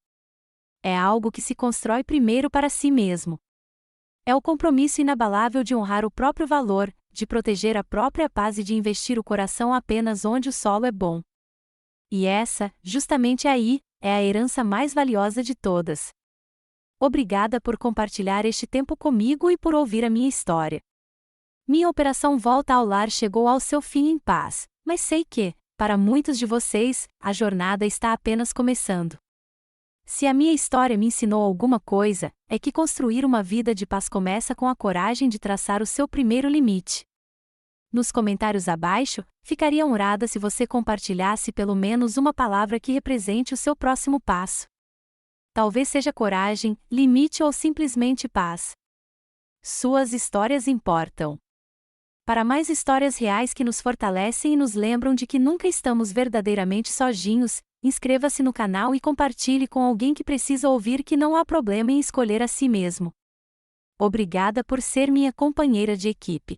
É algo que se constrói primeiro para si mesmo. É o compromisso inabalável de honrar o próprio valor, de proteger a própria paz e de investir o coração apenas onde o solo é bom. E essa, justamente aí, é a herança mais valiosa de todas. Obrigada por compartilhar este tempo comigo e por ouvir a minha história. Minha operação Volta ao Lar chegou ao seu fim em paz, mas sei que, para muitos de vocês, a jornada está apenas começando. Se a minha história me ensinou alguma coisa, é que construir uma vida de paz começa com a coragem de traçar o seu primeiro limite. Nos comentários abaixo, ficaria honrada se você compartilhasse pelo menos uma palavra que represente o seu próximo passo. Talvez seja coragem, limite ou simplesmente paz. Suas histórias importam. Para mais histórias reais que nos fortalecem e nos lembram de que nunca estamos verdadeiramente sozinhos, inscreva-se no canal e compartilhe com alguém que precisa ouvir que não há problema em escolher a si mesmo. Obrigada por ser minha companheira de equipe.